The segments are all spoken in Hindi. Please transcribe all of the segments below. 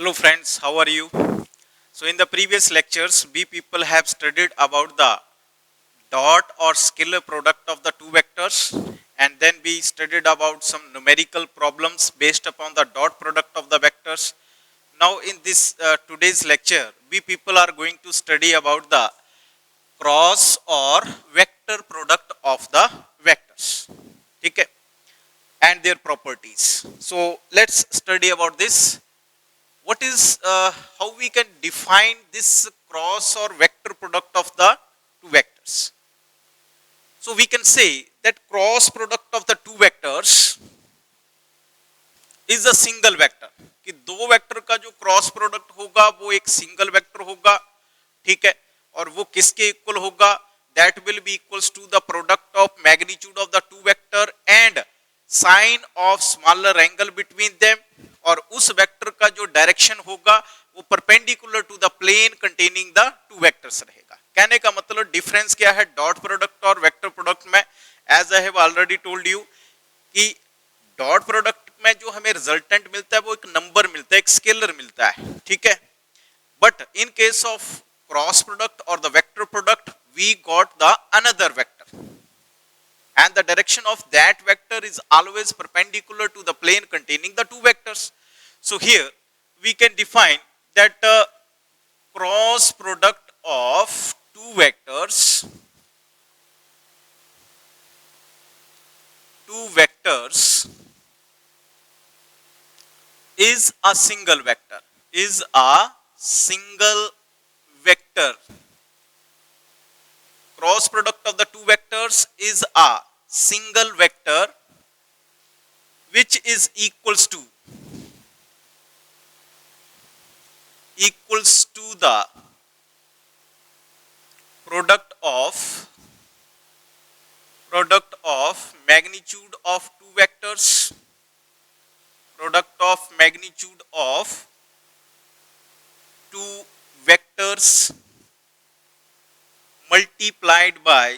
Hello friends, how are you? So in the previous lectures, we people have studied about the dot or scalar product of the two vectors, and then we studied about some numerical problems based upon the dot product of the vectors. Now in this today's lecture, we people are going to study about the cross or vector product of the vectors. Okay? And their properties. So let's study about this. What is how we can define this cross or vector product of the two vectors? So we can say that cross product of the two vectors is a single vector. कि दो वेक्टर का जो क्रॉस प्रोडक्ट होगा वो एक सिंगल वेक्टर होगा, ठीक है, और वो किसके इक्वल होगा? That will be equals to the product of magnitude of the two vector and sine of smaller angle between them, और उस वेक्टर का जो डायरेक्शन होगा वो perpendicular to the plane containing the two vectors रहेगा. कहने का मतलब डिफरेंस क्या है डॉट प्रोडक्ट और वेक्टर प्रोडक्ट में? As I have already told you कि डॉट प्रोडक्ट में जो हमें रिजल्टेंट मिलता है वो एक नंबर मिलता है, एक स्केलर मिलता है, ठीक है. But in case of cross product और the vector product we got the another vector, and the direction of that vector is always perpendicular to the plane containing the two vectors. So here we can define that cross product of two vectors is a single vector, is a single vector. Cross product of the two vectors is a single vector which is equals to the product of magnitude of two vectors, product of magnitude of two vectors multiplied by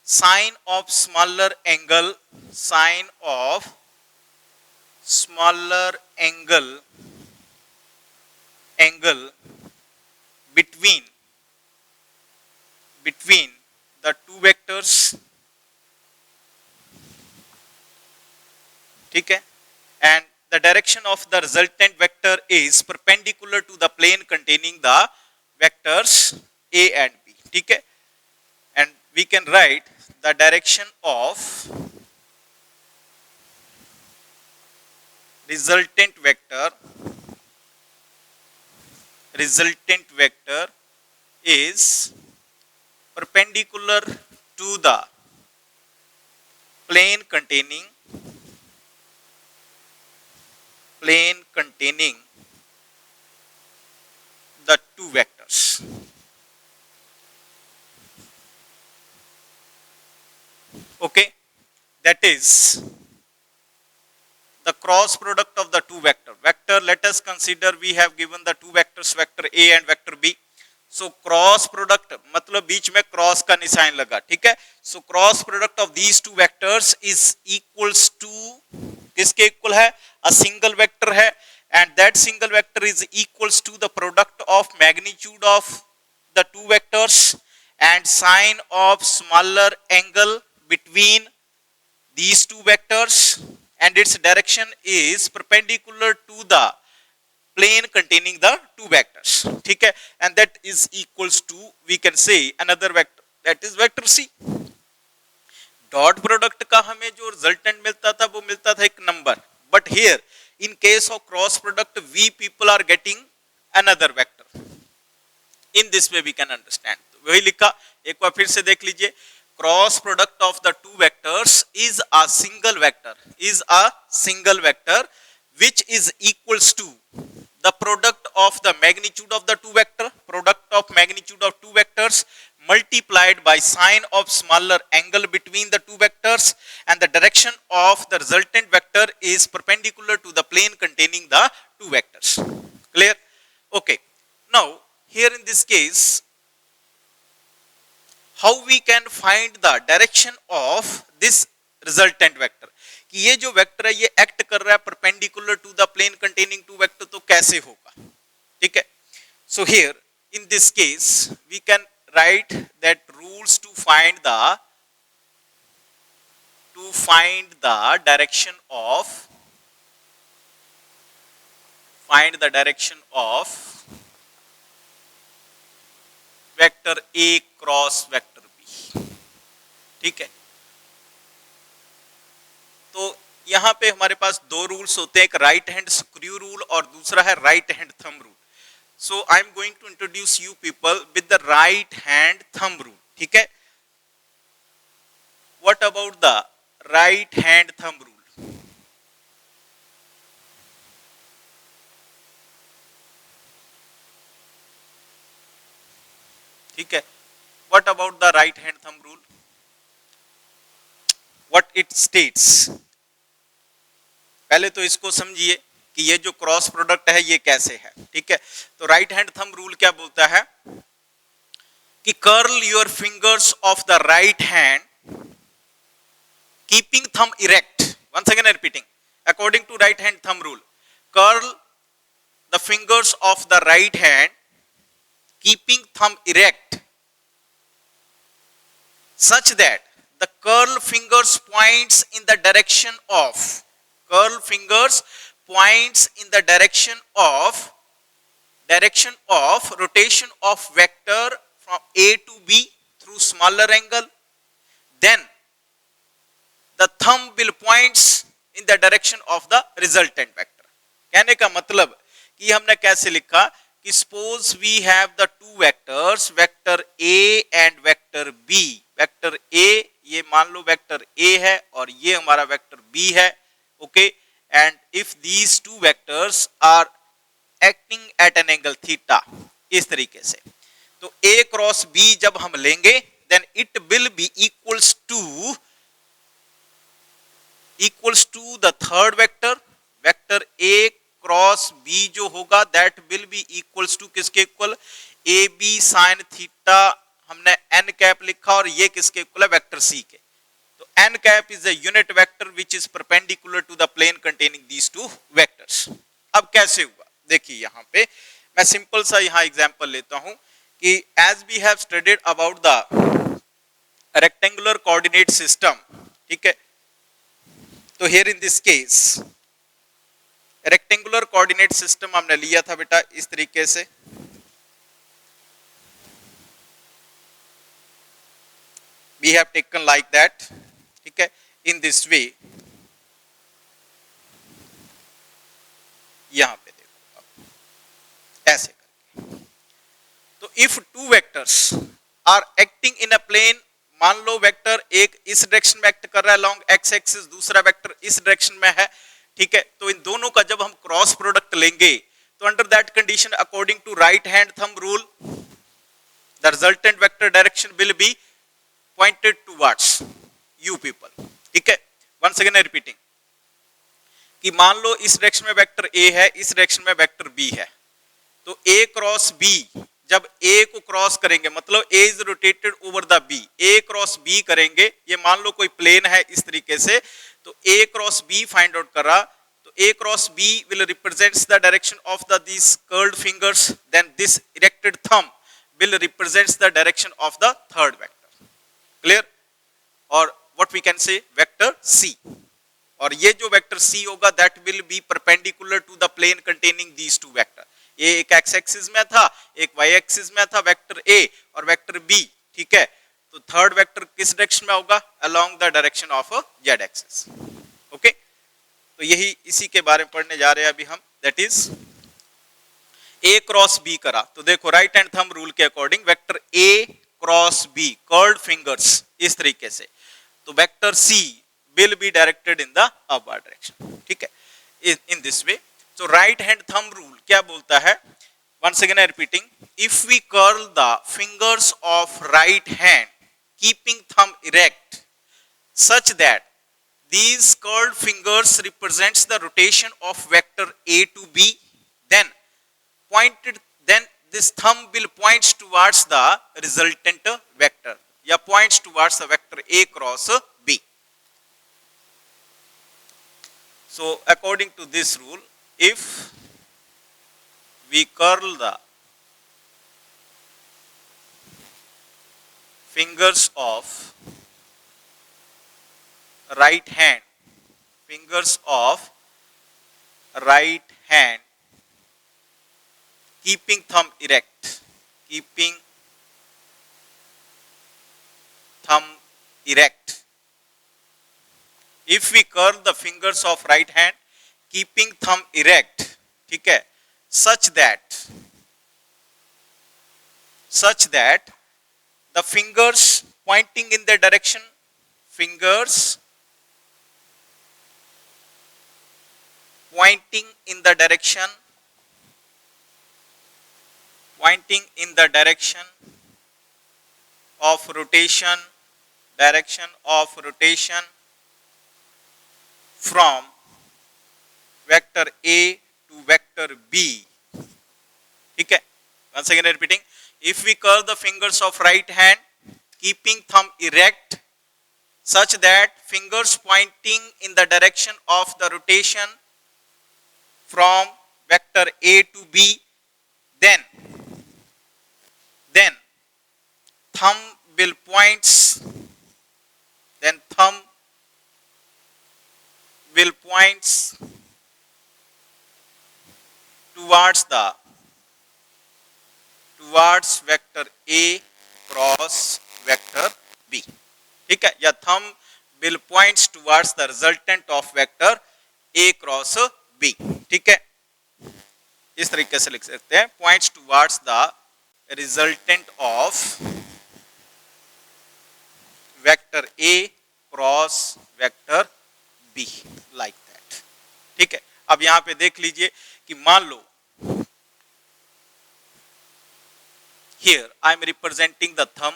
sine of smaller angle, sine of smaller angle between the two vectors, ठीक है, and the direction of the resultant vector is perpendicular to the plane containing the vectors a and b, ठीक है. And we can write the direction of resultant vector is perpendicular to the plane containing the two vectors. Okay, that is the cross product of the two vector. Let us consider we have given the two vectors, vector a and vector b. So cross product मतलब बीच में क्रॉस का निशान लगा, ठीक है. So cross product of these two vectors is equals to, किसके इक्वल है? A single vector है, and that single vector is equals to the product of magnitude of the two vectors and sine of smaller angle between these two vectors, and its direction is perpendicular to the plane containing the two vectors, ठीक है. And that is equals to, we can say another vector, that is vector c. Dot product का हमें जो रिजल्टेंट मिलता था वो मिलता था एक number, but here in case of cross product we people are getting another vector. In this way we can understand. वही लिखा, एक बार फिर से देख लीजिए. Cross product of the two vectors is a single vector which is equals to the product of the magnitude of the two vector, product of magnitude of two vectors multiplied by sine of smaller angle between the two vectors, and the direction of the resultant vector is perpendicular to the plane containing the two vectors. Clear? Okay. Now here in this case, how we can find the direction of this resultant vector? कि ये जो वेक्टर है ये एक्ट कर रहा है perpendicular to the plane containing two vector, तो कैसे होगा, ठीक है। So here in this case we can write that rules to find the direction of vector A cross vector B, ठीक है। तो यहां पे हमारे पास दो रूल्स होते हैं, एक राइट हैंड स्क्रू रूल और दूसरा है right hand thumb rule. So I am going to introduce you people with the right hand thumb rule, ठीक है। What about the right hand thumb rule? ठीक है, what about the right hand thumb rule? What it states? पहले तो इसको समझिए कि ये जो क्रॉस प्रोडक्ट है ये कैसे है, ठीक है। तो राइट हैंड थंब रूल क्या बोलता है कि curl your fingers of the right hand keeping thumb erect. Once again repeating, according to right hand thumb rule, curl the fingers of the right hand keeping thumb erect such that the curl fingers points in the direction of rotation of vector from A to B through smaller angle, then the thumb will points in the direction of the resultant vector। कहने का मतलब कि हमने कैसे लिखा कि suppose we have the two vectors, vector A and vector B। Vector A ये मान लो वेक्टर A है और ये हमारा वेक्टर B है, okay. And if these two vectors are acting at an angle theta, इस तरीके से, तो A क्रॉस B जब हम लेंगे then it will be equals to the third vector, vector A cross B जो होगा that will be equals to किसके इक्वल? AB साइन थीटा, हमने n कैप लिखा और ये किसके इक्वल है? वेक्टर C के। तो n cap is a unit vector which is perpendicular to the plane containing these two vectors. अब कैसे हुआ देखिए, यहां पे मैं सिंपल सा यहां एग्जांपल लेता हूं कि as we have studied about the rectangular coordinate system, ठीक है। तो here in this case rectangular coordinate system हमने लिया था बेटा इस तरीके से, we have taken like that, ठीक है, in this way। यहां पे देखो आप ऐसे करके, तो if two vectors are acting in a plane, मान लो वेक्टर एक इस डायरेक्शन में एक्ट कर रहा है लॉन्ग एक्स एक्सिस, दूसरा वेक्टर इस डायरेक्शन में है, ठीक है। तो इन दोनों का जब हम क्रॉस प्रोडक्ट लेंगे तो under that condition according to right hand thumb rule the resultant vector direction will be pointed towards you people, ठीक है। once again repeating कि मान लो इस डायरेक्शन में वेक्टर A है, इस डायरेक्शन में वेक्टर B है, तो A क्रॉस B जब A को क्रॉस करेंगे मतलब A is rotated over the B, A cross B करेंगे, ये मान लो कोई प्लेन है इस तरीके से, तो A cross B find out करा, तो A cross B will represents the direction of the these curled fingers, then this erected thumb will represents the direction of the third vector, clear. और what we can say vector C, और ये जो वेक्टर C होगा that will be perpendicular to the plane containing these two vector. ये एक एक्स एक्सिस में था, एक वाई एक्सिस में था, वेक्टर A और वेक्टर B, ठीक है। तो थर्ड वेक्टर किस डायरेक्शन में होगा? Along the direction of Z axis, okay. तो यही इसी के बारे में पढ़ने जा रहे हैं अभी हम, that is A cross B करा, तो देखो राइट हैंड थंब रूल के according vector A cross B curled fingers इस तरीके से, तो vector C will be directed in the upward direction, ठीक है, in this way। so right hand thumb rule क्या बोलता है? once again I repeating, if we curl the fingers of right hand keeping thumb erect such that these curled fingers represents the rotation of vector A to B, then this thumb will points towards the resultant vector या points towards the vector A cross B। So according to this rule, if we curl the fingers of right hand, fingers of right hand, keeping thumb erect, keeping thumb erect. If we curl the fingers of right hand, keeping thumb erect, ठीक है, such that the fingers pointing in the direction, fingers pointing in the direction, pointing in the direction of rotation, direction of rotation from vector A to vector B. ठीक है, once again repeating, if we curl the fingers of right hand, keeping thumb erect, such that fingers pointing in the direction of the rotation from vector A to B, then thumb will points, then thumb will points towards vector A cross vector B. ठीक है, या thumb will points towards the resultant of vector A cross B. ठीक है, इस तरीके से लिख सकते हैं, points towards the resultant of vector A cross vector B, like that. ठीक है, अब यहां पे देख लीजिए कि मान लो here I am representing the thumb,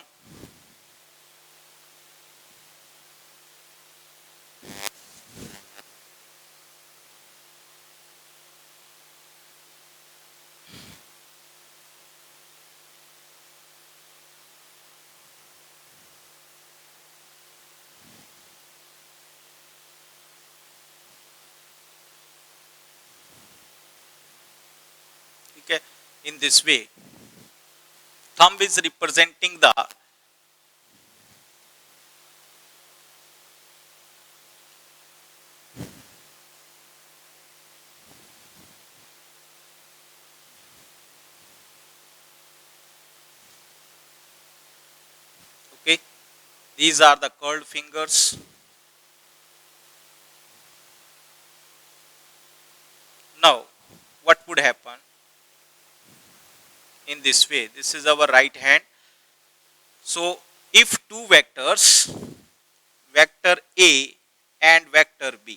ठीक है, in this way thumb is representing the okay, these are the curled fingers. Now what would happen in this way? This is our right hand. So if two vectors, vector A and vector B,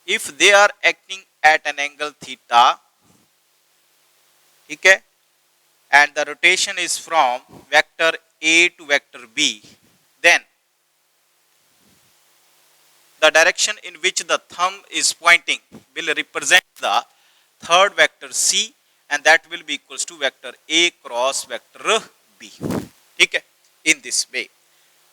if they are acting at an angle theta, ठीक है, and the rotation is from vector A to vector B, then the direction in which the thumb is pointing will represent the third vector C, and that will be equals to vector A cross vector B. ठीक है, in this way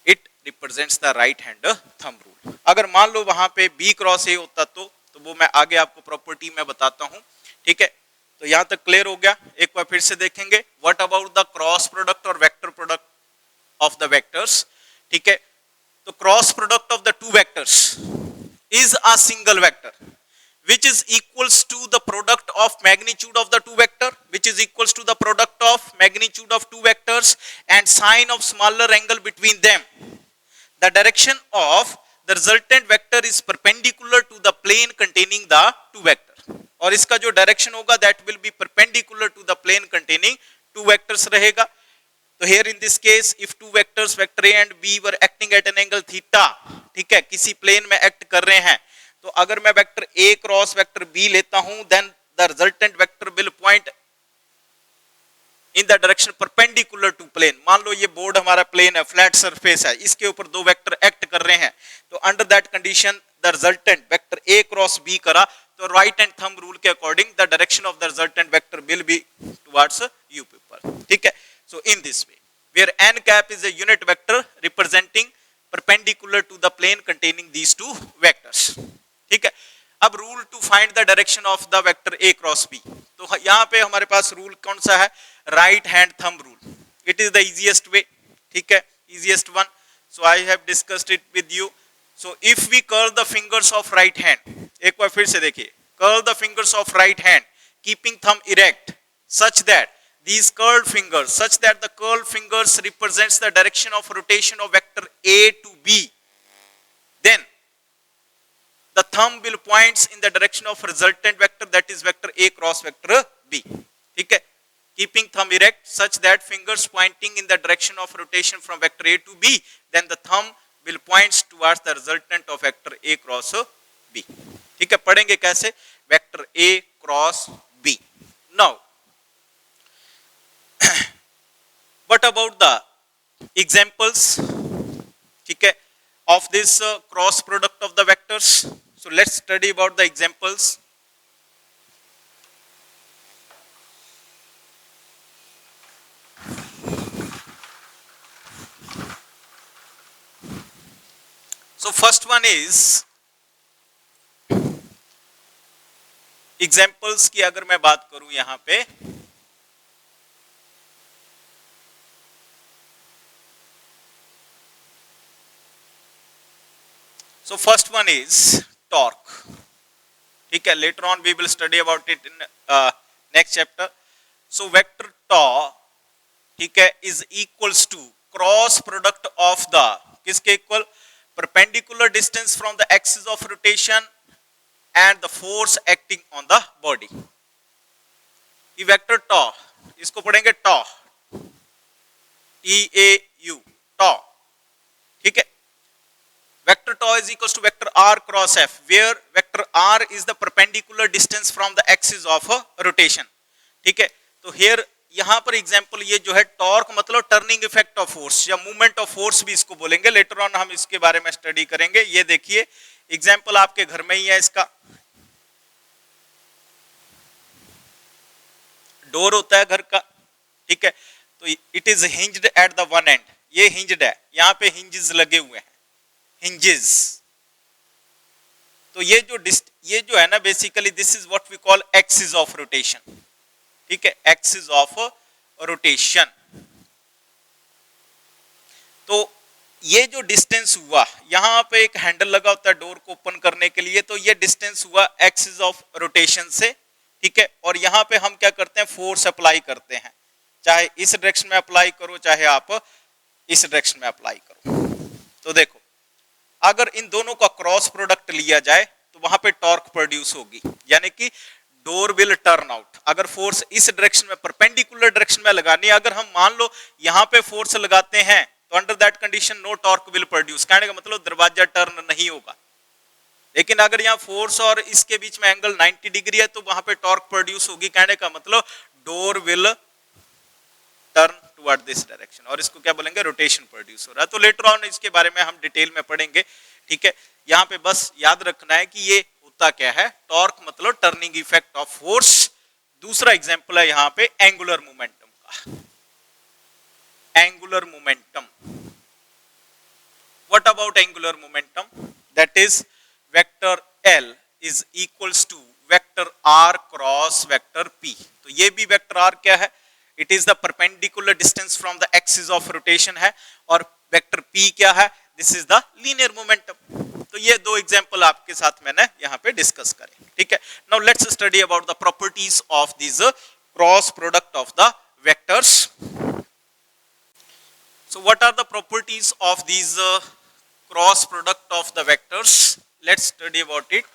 it represents the right hand thumb rule. अगर मान लो वहां पे B क्रॉस A होता तो वो मैं आगे आपको प्रॉपर्टी में बताता हूं. ठीक है, तो यहां तक क्लियर हो गया. एक बार फिर से देखेंगे, what about the cross product और vector product of the vectors. ठीक है, तो cross product of the two vectors is a single vector which is equals to the product of magnitude of the two vector, which is equals to the product of magnitude of two vectors and sine of smaller angle between them. The direction of the resultant vector is perpendicular to the plane containing the two vector, और इसका जो डायरेक्शन होगा that will be perpendicular to the plane containing two vectors रहेगा. तो here in this case if two vectors vector A and B were acting at an angle theta, ठीक है, किसी प्लेन में एक्ट कर रहे हैं, तो अगर मैं vector A cross vector B लेता हूं, then the resultant vector will point in the direction perpendicular to plane. मान लो ये बोर्ड हमारा प्लेन है, फ्लैट सरफेस है, इसके ऊपर दो वेक्टर एक्ट कर रहे हैं, तो under that condition the resultant vector A cross B करा, तो राइट हैंड थंब रूल के according the direction of the resultant vector will be towards you people. ठीक है, so in this way where n cap is a unit vector representing perpendicular to the plane containing these two vectors. ठीक है, find the direction of the vector A cross B. तो यहाँ पे हमारे पास रूल कौन सा है, right hand thumb rule, it is the easiest way, ठीक है, easiest one. So I have discussed it with you. So if we curl the fingers of right hand, एक बार फिर से देखिए, curl the fingers of right hand keeping thumb erect such that these curled fingers, such that the curled fingers represents the direction of rotation of vector A to B, then the thumb will points in the direction of resultant vector, that is vector A cross vector B, ठीक है, keeping thumb erect such that fingers pointing in the direction of rotation from vector A to B, then the thumb will points towards the resultant of vector A cross B, ठीक है। पढ़ेंगे कैसे, vector A cross B। Now what about the examples, ठीक है, of this cross product of the vectors? So let's study about the examples. So first one is examples की अगर मैं बात करूं यहां पे, so first one is torque, ठीक है, later on we will study about it in next chapter. So vector tau, ठीक है, is equals to cross product of the, किसके equal, perpendicular distance from the axis of rotation and the force acting on the body। ये वेक्टर tau, इसको पढ़ेंगे tau, TAU, tau, ठीक है। Vector tau is equals to vector r cross f, where vector r is the perpendicular distance from the axis of rotation, ठीक है। तो here यहाँ पर एग्जाम्पल ये जो है टॉर्क मतलब टर्निंग इफेक्ट ऑफ फोर्स या मूवमेंट ऑफ फोर्स भी इसको बोलेंगे, लेटर ऑन हम इसके बारे में स्टडी करेंगे। ये देखिए एग्जाम्पल आपके घर में ही है, इसका डोर होता है घर का, ठीक है, तो it is hinged at the one and, ये हिंज्ड है, यहाँ पे हिंजेस लगे हुए हैं, हिंजेस। तो ये जो है ना basically this is what we call axis of rotation, ठीक है, एक्सिस ऑफ रोटेशन। तो ये जो डिस्टेंस हुआ, यहाँ पे एक हैंडल लगा होता है डोर को ओपन करने के लिए, तो ये डिस्टेंस हुआ एक्सिस ऑफ रोटेशन से, ठीक है। और यहाँ पे हम क्या करते हैं, फोर्स अप्लाई करते हैं, चाहे इस डायरेक्शन में अप्लाई करो चाहे आप इस डायरेक्शन में अप्लाई करो। तो देखो अगर इन दोनों का क्रॉस प्रोडक्ट लिया जाए तो वहां पे टॉर्क प्रोड्यूस होगी, यानी कि डोर विल टर्न आउट। अगर फोर्स इस डायरेक्शन में परपेंडिकुलर डायरेक्शन में लगानी है, अगर हम मान लो यहाँ पे फोर्स लगाते हैं तो under that condition no torque will produce, कहने का मतलब दरवाजा टर्न नहीं होगा। लेकिन अगर यहाँ फोर्स और इसके बीच में एंगल 90 डिग्री है तो वहां पे टॉर्क प्रोड्यूस होगी, कहने का मतलब door will turn toward this direction, और इसको क्या बोलेंगे, रोटेशन प्रोड्यूस हो रहा है। तो लेटर ऑन इसके बारे में हम डिटेल में पढ़ेंगे, ठीक है। यहाँ पे बस याद रखना है कि ये होता क्या है, टॉर्क मतलब टर्निंग इफेक्ट ऑफ फोर्स। दूसरा एग्जांपल है यहाँ पे एंगुलर मोमेंटम का, angular momentum. What about angular momentum, that is vector L is equals to vector R cross vector P. तो ये भी वेक्टर आर क्या है, it is the perpendicular distance from the axis of rotation है, और वेक्टर पी क्या है, this is the linear momentum. तो ये दो एग्जांपल आपके साथ मैंने यहाँ पे डिस्कस करे, ठीक है। Now let's study about the properties of this cross product of the vectors. So what are the properties of this cross product of the vectors, let's study about it.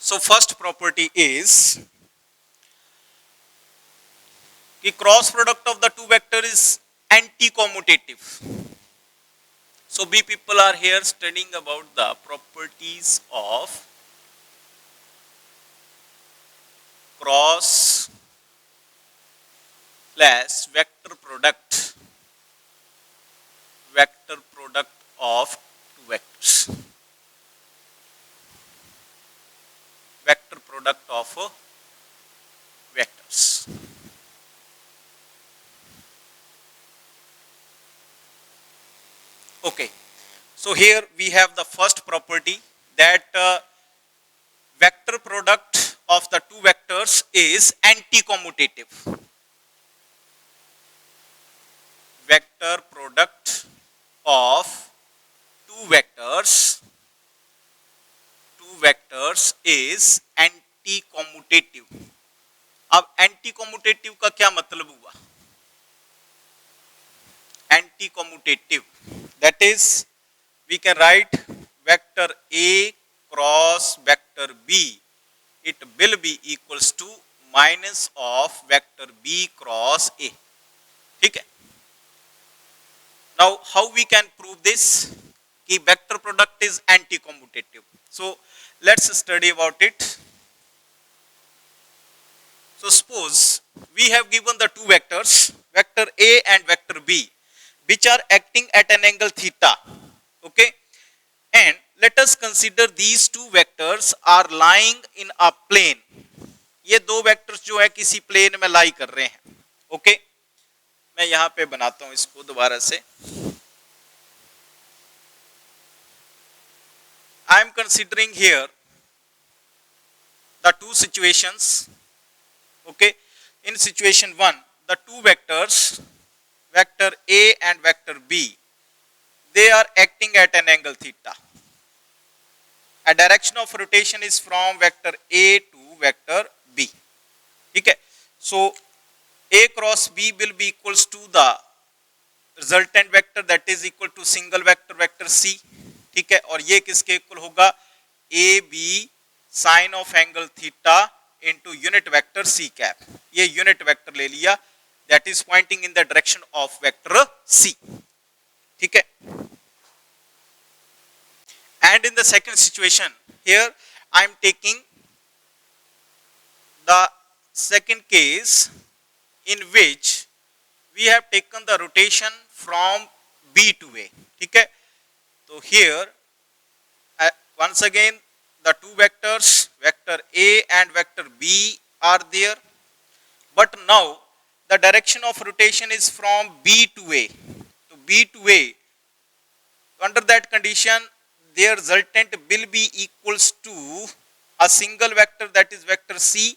So first property is the cross product of the two vector is anti-commutative. So we people are here studying about the properties of cross slash vector product of two vectors, vector product of vectors. Okay, so here we have the first property that vector product of the two vectors is anti-commutative. Vector product of two vectors is anti-commutative. अब anti-commutative का क्या मतलब हुआ? Anti-commutative, that is we can write vector A cross vector B, it will be equals to minus of vector B cross A. ठीक है? Now how we can prove this कि vector product is anti-commutative? So let's study about it. So suppose we have given the two vectors, vector A and vector B, which are acting at an angle theta. Okay, and let us consider these two vectors are lying in a plane. ये दो वेक्टर्स जो है किसी प्लेन में लाई कर रहे हैं. ओके, मैं यहां पे बनाता हूं इसको दोबारा से. I am considering here the two situations. Okay, in situation 1, the two vectors, vector A and vector B, they are acting at an angle theta. A direction of rotation is from vector A to vector B. Okay, so A cross B will be equals to the resultant vector, that is equal to single vector vector C. ठीक है, और ये किसके इक्वल होगा? A B sine of angle theta into unit vector C cap. ये यूनिट वेक्टर ले लिया, that is pointing in the direction of vector C. ठीक है, and in the second situation here I am taking the second case in which we have taken the rotation from B to A. ठीक है, so here once again the two vectors, vector A and vector B are there, but now the direction of rotation is from B to A. So B to A, under that condition their resultant will be equals to a single vector, that is vector C,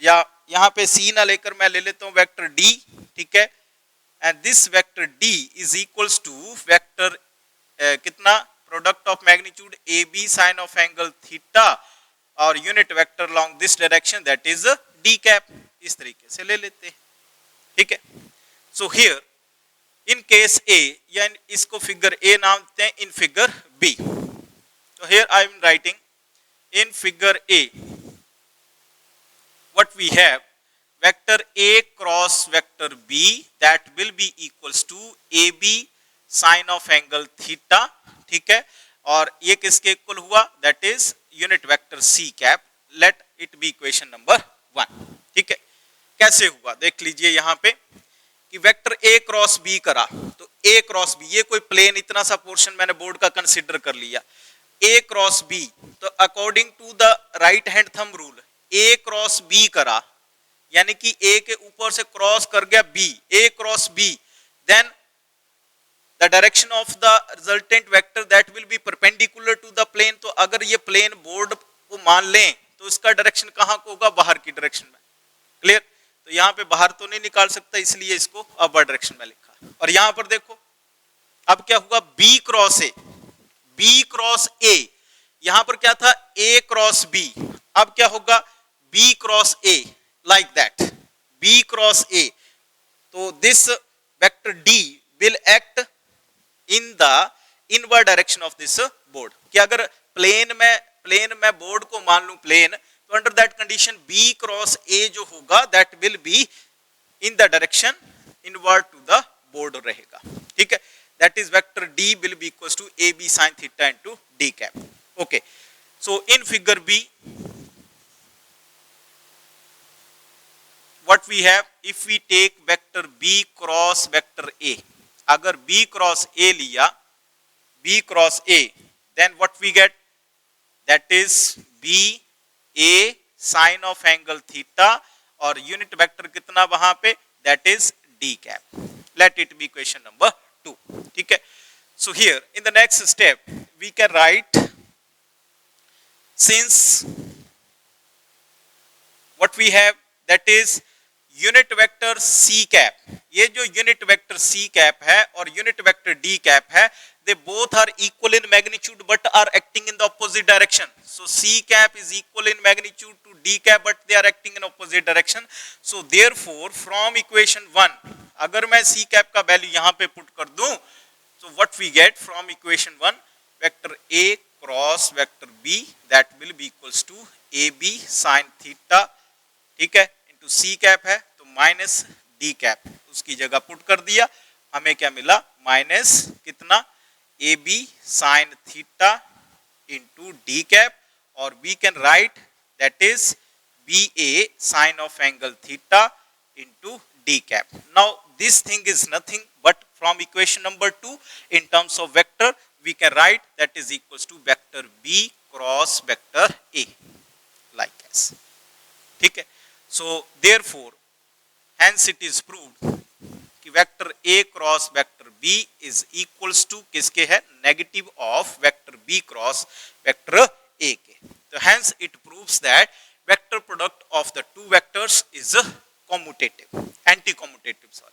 या यहाँ पे C ना लेकर मैं ले लेता हूँ vector D. ठीक है, and this vector D is equals to vector कितना, product of magnitude A B sine of angle theta और unit vector along this direction, that is D cap. इस तरीके से ले लेते हैं. ठीक है, सो हियर इन केस ए, या इसको फिगर ए नाम देते हैं, इन फिगर बी. तो here I am writing in figure A what we have, vector A cross vector B, that will be equals to A B sine of angle theta. ठीक है, और ये किसके इक्वल हुआ, that is unit vector C cap. Let it be equation number 1. ठीक है, कैसे हुआ देख लीजिए. यहाँ पे कि वेक्टर ए क्रॉस बी करा, तो ए क्रॉस बी, ये कोई प्लेन इतना सा पोर्शन मैंने बोर्ड का कंसिडर कर लिया, ए क्रॉस बी. तो according to the right hand thumb rule A cross B करा, यानी कि ए के ऊपर से क्रॉस कर गया B, A cross B, then the direction of the resultant vector that will be perpendicular to the plane. तो अगर ये प्लेन बोर्ड को मान लें तो इसका डायरेक्शन कहाँ को होगा, बाहर की डायरेक्शन में. क्लियर, तो यहाँ पे बाहर तो नहीं निकाल सकता, इसलिए इसको अपर डायरेक्शन में लिखा. और यहाँ पर देखो अब क्या हुआ, B cross A, B cross A, यहाँ पर क्या था ए क्रॉस बी, अब क्या होगा B cross A, like that B cross A. तो this vector D will act in the inward direction of this board. कि अगर प्लेन में बोर्ड को मान लूं प्लेन, तो under that condition B cross A जो होगा that will be in the direction inward to the board रहेगा. ठीक है, that is vector D will be equals to A B sine theta into d cap. Okay, so in figure B what we have, if we take vector b cross vector a, अगर b क्रॉस a लिया, b cross a, then what we get, that is b a sin of angle theta और यूनिट वेक्टर कितना वहां पे, that is D cap. Let it be question number 2. ठीक है. So here in the next step we can write, since what we have, that is unit vector C cap. ये जो यूनिट वेक्टर सी कैप है और यूनिट वेक्टर डी कैप है, they both are equal in magnitude but are acting in the opposite direction. So C cap is equal in magnitude to D cap but they are acting in opposite direction. So therefore from equation 1 अगर मैं C cap का वैल्यू यहाँ पे पुट कर दूं, so what we get from equation 1, vector A cross vector B that will be equals to AB sin theta, ठीक है, into C cap है तो माइनस D cap, उसकी जगह पुट कर दिया, हमें क्या मिला, माइनस कितना, AB sin theta into D cap, or we can write that is BA sin of angle theta into D cap. Now this thing is nothing but from equation number 2 in terms of vector we can write that is equals to vector B cross vector A like as. ठीक है. So therefore hence it is proved कि vector A cross vector B is equals to किसके है, negative of vector B cross vector A के. तो hence it proves that vector product of the two vectors is commutative, anti-commutative, sorry,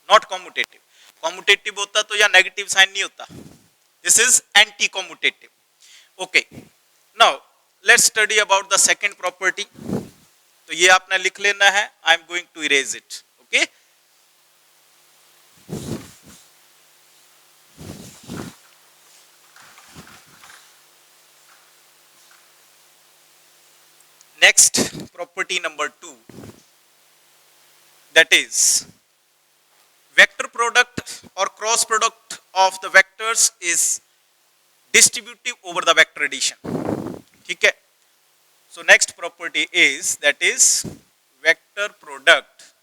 not commutative. Commutative होता तो या नेगेटिव साइन नहीं होता. This is anti-commutative. Okay. Now let's study about the second property. तो ये आपने लिख लेना है. I am going to erase it. Okay. Next property number 2, that is vector product or cross product of the vectors is distributive over the vector addition. ठीक है. So next property is, that is vector product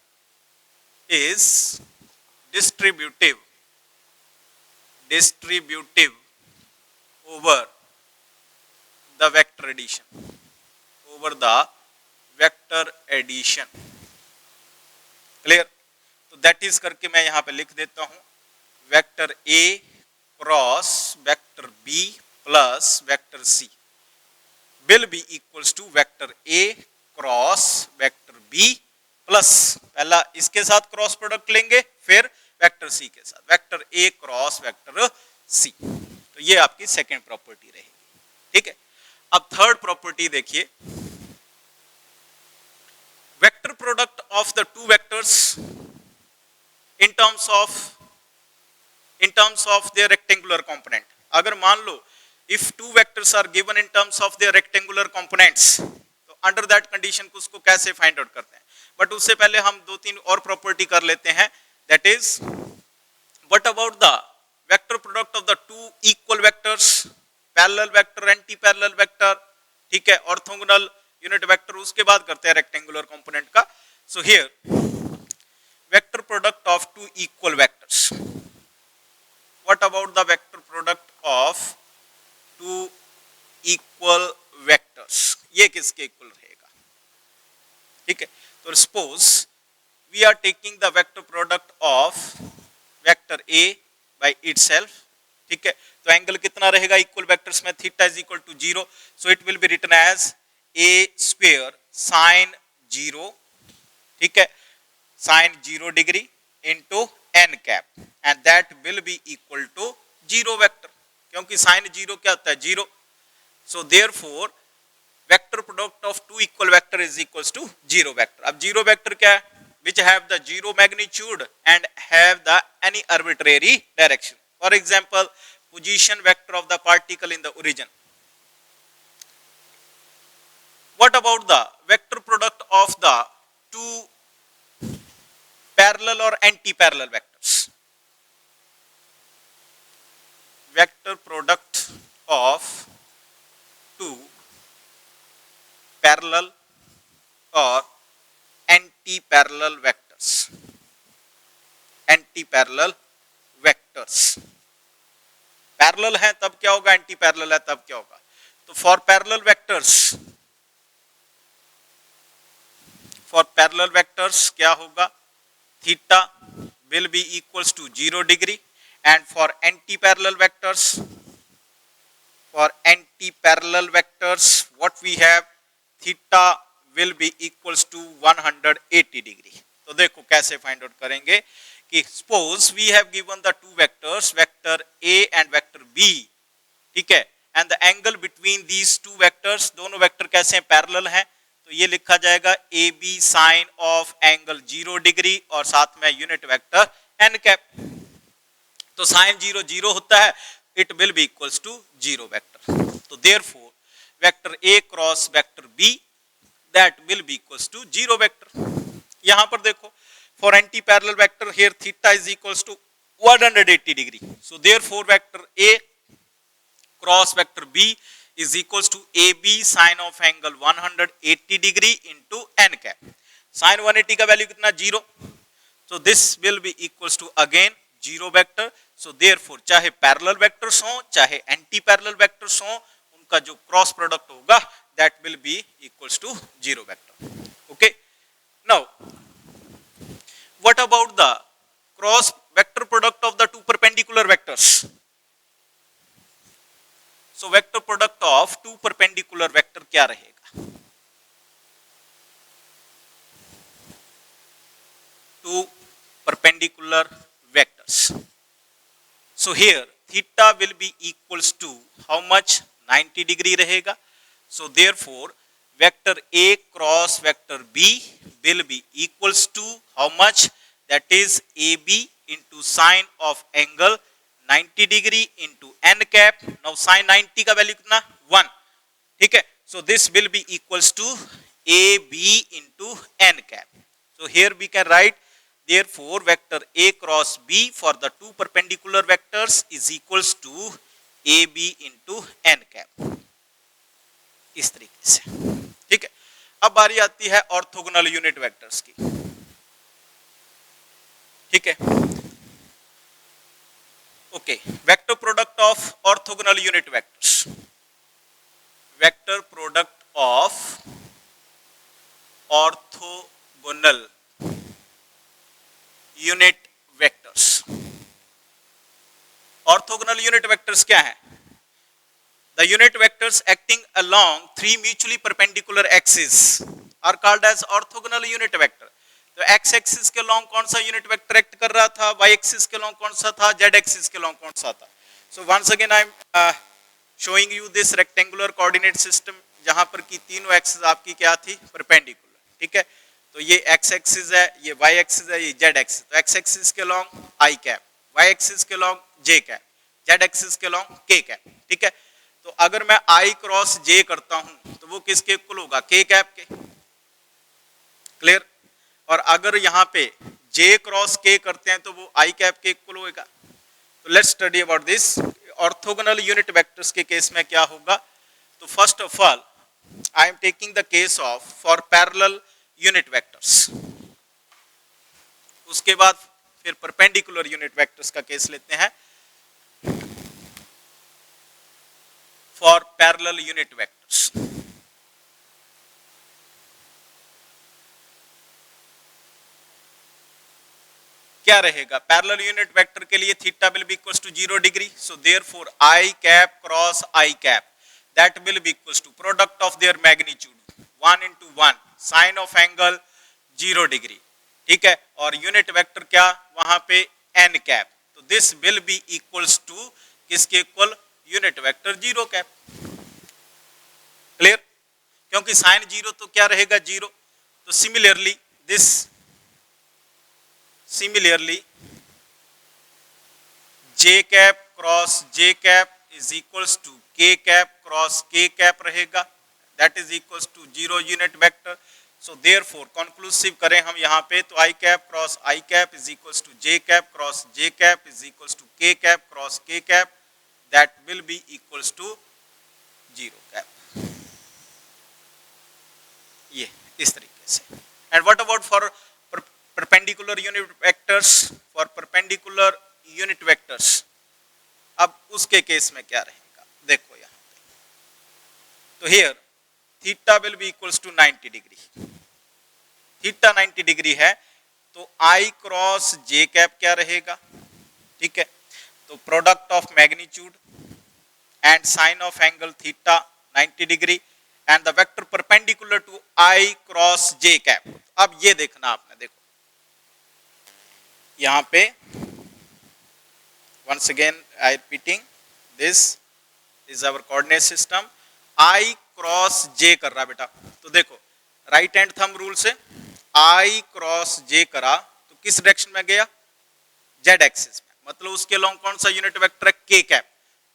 is distributive over the vector addition. Over the vector addition. Clear? तो that is करके मैं यहाँ पे लिख देता हूँ, vector A cross vector B plus vector C will be equals to vector A cross vector B plus, पहला इसके साथ क्रॉस प्रोडक्ट लेंगे फिर वेक्टर C के साथ, vector A cross vector C. तो ये आपकी सेकेंड प्रॉपर्टी रहेगी. ठीक है. अब थर्ड प्रॉपर्टी देखिए, vector product of the two vectors in terms of their rectangular component. अगर मान लो if two vectors are given in terms of their rectangular components, तो under that condition उसको कैसे find out करते हैं. बट उससे पहले हम दो तीन और प्रॉपर्टी कर लेते हैं. that is what about the vector product of the two equal vectors, parallel vector, anti parallel vector. ठीक है. ऑर्थोगोनल यूनिट वेक्टर उसके बाद करते हैं रेक्टेंगुलर कंपोनेंट का. So here vector product of two equal vectors. What about the vector product of two equal vectors, ये किसके इक्वल रहेगा. ठीक है. तो suppose we are taking the vector product of vector A by itself. ठीक है. तो एंगल कितना रहेगा इक्वल वेक्टर्स में, theta is equal to 0. So it will be written as a square sin 0, ठीक है, sin 0 degree into n cap and that will be equal to 0 vector, क्योंकि sin 0 क्या होता है, 0. so therefore vector product of two equal vector is equals to 0 vector. अब 0 vector क्या है, which have the 0 magnitude and have the any arbitrary direction. for example position vector of the particle in the origin. What about the vector product of the two parallel or anti-parallel vectors? Vector product of two parallel or anti-parallel vectors. Anti-parallel vectors. Parallel है तब क्या होगा, anti-parallel है तब क्या होगा. तो for parallel vectors, for parallel vectors क्या होगा, theta will be equals to 0 degree, and for anti parallel vectors, for anti-parallel vectors what we have, theta will be equals to 180 degree. तो देखो कैसे फाइंड आउट करेंगे कि suppose we have given the two vectors, vector A and vector B, ठीक है, and the angle between these two vectors, दोनों वेक्टर कैसे हैं, पैरेलल हैं, तो ये लिखा जाएगा AB sine of angle 0 degree और साथ में यूनिट वेक्टर n कैप, तो साइन 0 0 होता है, it will be equals to 0 vector. So therefore vector A cross vector B that will be equals to 0 vector. यहाँ पर देखो for anti parallel vector here theta is equals to 180 degree. So therefore vector A cross vector B is equals to AB sin of angle 180 degree into n cap. Sin 180 का वैल्यू कितना, 0. So this will be equals to again 0 vector. So therefore चाहे पैरेलल वेक्टर्स हो चाहे एंटी पैरेलल वेक्टर्स हो, उनका जो क्रॉस प्रोडक्ट होगा that will be equals to 0 vector. Okay, now what about the cross vector product of the two perpendicular vectors? So vector product of two perpendicular vector क्या रहेगा, two perpendicular vectors. So here theta will be equals to how much, 90 degree रहेगा. So therefore vector A cross vector B will be equals to how much, that is AB into sine of angle 90 degree into n cap. Now sin 90 का वैल्यू कितना, 1, ठीक है. So this will be equals to AB into n cap. So here we can write therefore vector A cross B for the two perpendicular vectors is equals to AB into n cap, इस तरीके से, ठीक है. अब बारी आती है ऑर्थोगोनल यूनिट वेक्टर्स की, ठीक है. Okay, vector product of orthogonal unit vectors, vector product of orthogonal unit vectors. Orthogonal unit vectors क्या है, the unit vectors acting along three mutually perpendicular axes are called as orthogonal unit vector. तो x एक्सिस के लॉन्ग कौन सा यूनिट वेक्टर एक्ट कर रहा था, y एक्सिस के लॉन्ग कौन सा था, z एक्सिस के लॉन्ग कौन सा था. So once again I am showing you this rectangular coordinate system जहां पर की तीनों एक्सिस आपकी क्या थी, परपेंडिकुलर, ठीक है. तो ये x एक्सिस है, ये y एक्सिस है, ये z एक्सिस. तो x एक्सिस के along i cap, y axis के along j cap, z axis के लॉन्ग k कैप, ठीक है. तो अगर मैं i क्रॉस j करता हूं तो वो किसके इक्वल होगा, k कैप के, क्लियर. और अगर यहाँ पे j क्रॉस k करते हैं तो वो i कैप के इक्वल होगा. तो let's study about this. Orthogonal unit vectors के केस में क्या होगा, तो first of all I am taking the case of for parallel unit vectors, उसके बाद फिर परपेंडिकुलर यूनिट वेक्टर्स का केस लेते हैं. फॉर पैरेलल यूनिट वेक्टर्स क्या रहेगा, पैरेलल यूनिट वेक्टर के लिए theta will be equals to 0 degree. So therefore I cap cross I cap that will be equals to product of their magnitude 1 into 1 sine of angle 0 degree, ठीक है. और यूनिट वेक्टर क्या वहां पे n कैप, तो this will be equals to किसके इक्वल, यूनिट वेक्टर 0 कैप, क्लियर. क्योंकि साइन 0 तो क्या रहेगा 0. तो similarly this, similarly j cap cross j cap is equals to k cap cross k cap रहेगा, that is equals to 0 unit vector. So therefore conclusive करें हम यहाँ पे तो i cap cross i cap is equals to j cap cross j cap is equals to k cap cross k cap, that will be equals to 0 cap. ये इस तरीके से. And what about for perpendicular unit vectors, for perpendicular unit vectors, अब उसके केस में क्या रहेगा, देखो यहाँ पे. तो here theta will be equals to 90 degree, theta 90 degree है तो आई क्रॉस जे कैप क्या रहेगा, ठीक है। तो product of magnitude and sine of angle theta 90 degree and the vector perpendicular to i cross J cap. अब ये देखना आपने, देखो यहां पे once again I repeating, this is our coordinate system, I cross j कर रहा बेटा। तो देखो राइट हैंड थंब रूल से I क्रॉस j करा तो किस डायरेक्शन में गया, z एक्सिस में, मतलब उसके लॉन्ग कौन सा यूनिट वेक्टर है, k कैप।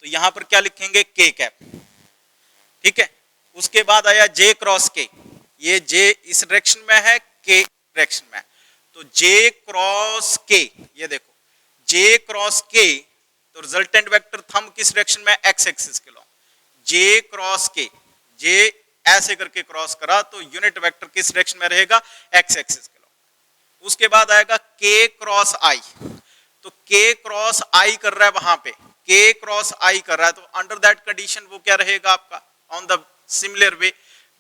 तो यहां पर क्या लिखेंगे, k कैप, ठीक है। उसके बाद आया j क्रॉस k, ये j इस डायरेक्शन में है, k डायरेक्शन में है, तो j क्रॉस k, ये देखो j क्रॉस k, तो रिजल्टेंट वेक्टर थंब किस डायरेक्शन में, x एक्सिस के along, j cross k, j ऐसे करके क्रॉस करा तो यूनिट वेक्टर किस डायरेक्शन में रहेगा, x एक्सिस के लॉन्ग। उसके बाद आएगा k क्रॉस i, तो k क्रॉस i कर रहा है वहां पे, k क्रॉस i कर रहा है, तो अंडर दैट कंडीशन वो क्या रहेगा आपका, ऑन द सिमिलर वे,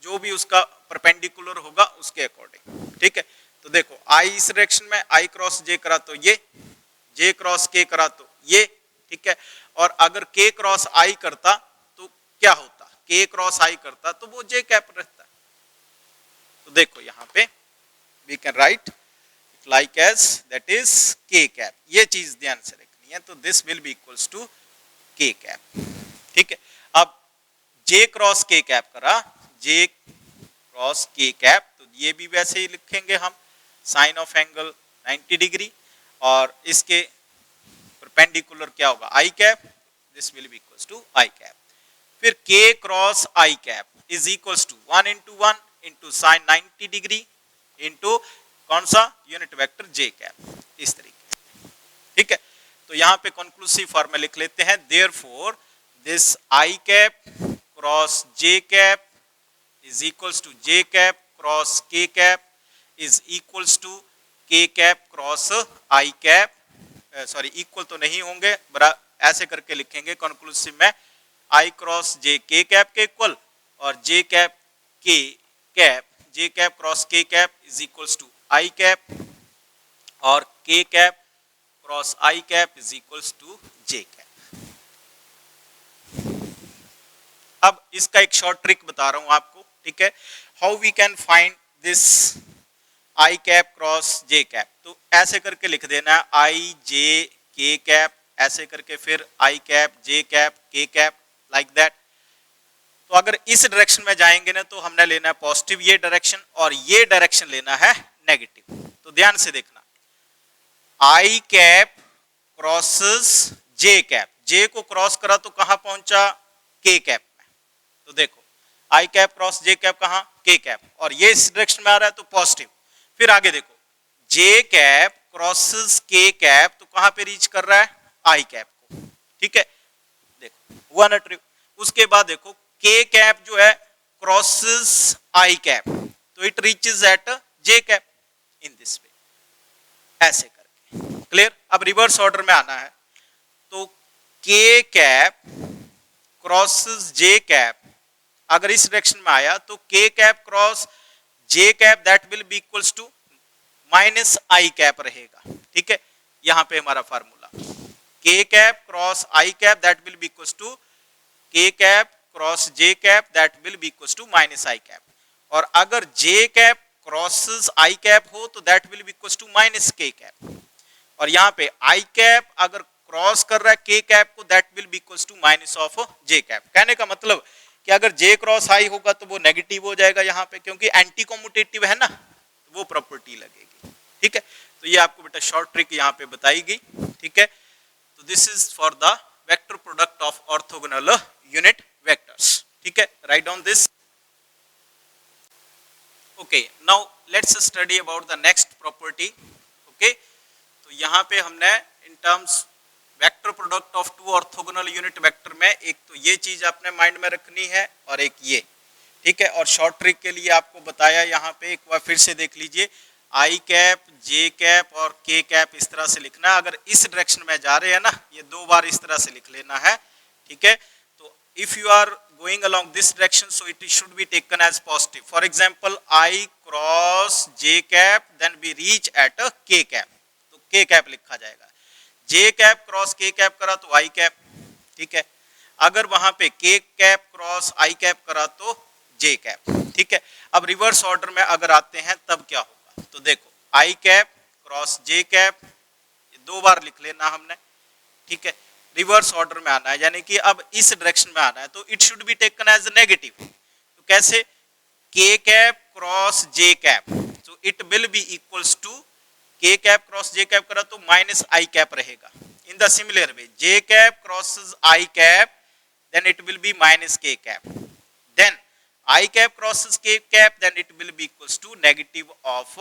जो भी उसका परपेंडिकुलर होगा उसके अकॉर्डिंग, ठीक है। तो देखो i इस डायरेक्शन में, i क्रॉस j करा तो ये, j क्रॉस k करा तो ये, ठीक है। और अगर k क्रॉस i करता तो क्या होता, k क्रॉस i करता तो वो j कैप रहता। तो देखो यहाँ पे we can write like as that is k cap, ये चीज ध्यान से रखनी है। तो this will be equals to k cap, ठीक है। अब j क्रॉस k कैप करा, j क्रॉस k कैप, तो ये भी वैसे ही लिखेंगे हम, साइन ऑफ एंगल 90 डिग्री और इसके परपेंडिकुलर क्या होगा, I cap, this will be equals to I cap. फिर k cross I cap is equals to 1 into 1 into sine 90 degree into कौन सा यूनिट वेक्टर j कैप, इस तरीके, ठीक है। तो यहाँ पे कंक्लूसिव फॉर्मूला लिख लेते हैं, therefore this I cap cross j cap is equals to j cap cross k cap is equals to k cap cross i cap, sorry equal तो नहीं होंगे, बरा ऐसे करके लिखेंगे कंक्लूसिव में, i cross j k cap के इक्वल और j cap k cap, j cap cross k cap is equals to i cap और k cap cross i cap is equals to j cap. अब इसका एक शॉर्ट ट्रिक बता रहा हूं आपको, ठीक है, how we can find this i cap cross j cap. तो ऐसे करके लिख देना है i j k कैप, ऐसे करके फिर i cap j cap k cap, like that. तो अगर इस डायरेक्शन में जाएंगे ना तो हमने लेना है पॉजिटिव ये डायरेक्शन और ये डायरेक्शन लेना है नेगेटिव। तो ध्यान से देखना, i cap crosses j cap, j को क्रॉस करा तो कहां पहुंचा, k कैप में। तो देखो i cap cross j cap कहां, k कैप, और ये इस डायरेक्शन में आ रहा है तो पॉजिटिव। फिर आगे देखो j cap crosses k cap, तो कहां पे रीच कर रहा है, i कैप को, ठीक है, देखो हुआ ना ट्रिक। उसके बाद देखो k कैप जो है क्रॉसेस i कैप, तो it reaches at j cap in this way, ऐसे करके, क्लियर। अब रिवर्स ऑर्डर में आना है, तो k cap crosses j cap अगर इस डायरेक्शन में आया तो k cap cross j cap that will be equals to minus i cap रहेगा, ठीक है। यहां पे हमारा formula k cap cross i cap that will be equals to k cap cross j cap that will be equals to minus i cap, और अगर j cap crosses i cap हो तो that will be equals to minus k cap, और यहाँ पे i कैप अगर क्रॉस कर रहा है k कैप को that will be equals to minus of j cap. कहने का मतलब कि अगर j क्रॉस i होगा तो वो नेगेटिव हो जाएगा यहाँ पे, क्योंकि एंटी कॉम्यूटेटिव है ना, तो वो प्रॉपर्टी लगेगी, ठीक है। तो ये आपको बेटा शॉर्ट ट्रिक यहाँ पे बताई गई, ठीक है। तो this is for the vector product of orthogonal unit vectors, ठीक है, write down this. Okay, now let's study about the next property, okay. तो यहाँ पे हमने in terms vector product of two orthogonal unit vector में एक तो ये चीज आपने माइंड में रखनी है और एक ये, ठीक है। और शॉर्ट ट्रिक के लिए आपको बताया यहाँ पे, एक बार फिर से देख लीजिए, i कैप j कैप और k कैप इस तरह से लिखना है। अगर इस डायरेक्शन में जा रहे हैं ना, ये दो बार इस तरह से लिख लेना है, ठीक है। तो if you are going along this direction, so it should be taken as positive. For example, I cross j cap, then we reach at a k cap, तो k cap लिखा जाएगा. j cap cross k cap करा तो i cap, ठीक है. अगर वहां पे k cap cross i cap करा तो j cap, ठीक है. अब रिवर्स ऑर्डर में अगर आते हैं तब क्या होगा, तो देखो i cap cross j cap, दो बार लिख लेना हमने, ठीक है. रिवर्स ऑर्डर में आना है, यानी कि अब इस डायरेक्शन में आना है, तो it should be taken as negative. तो कैसे, k cap cross j cap, तो it will be equals to k cap cross j cap करा तो माइनस i कैप रहेगा. In the similar way j cap crosses i cap, then it will be minus k cap, then i cap crosses k cap, then it will be equals to negative of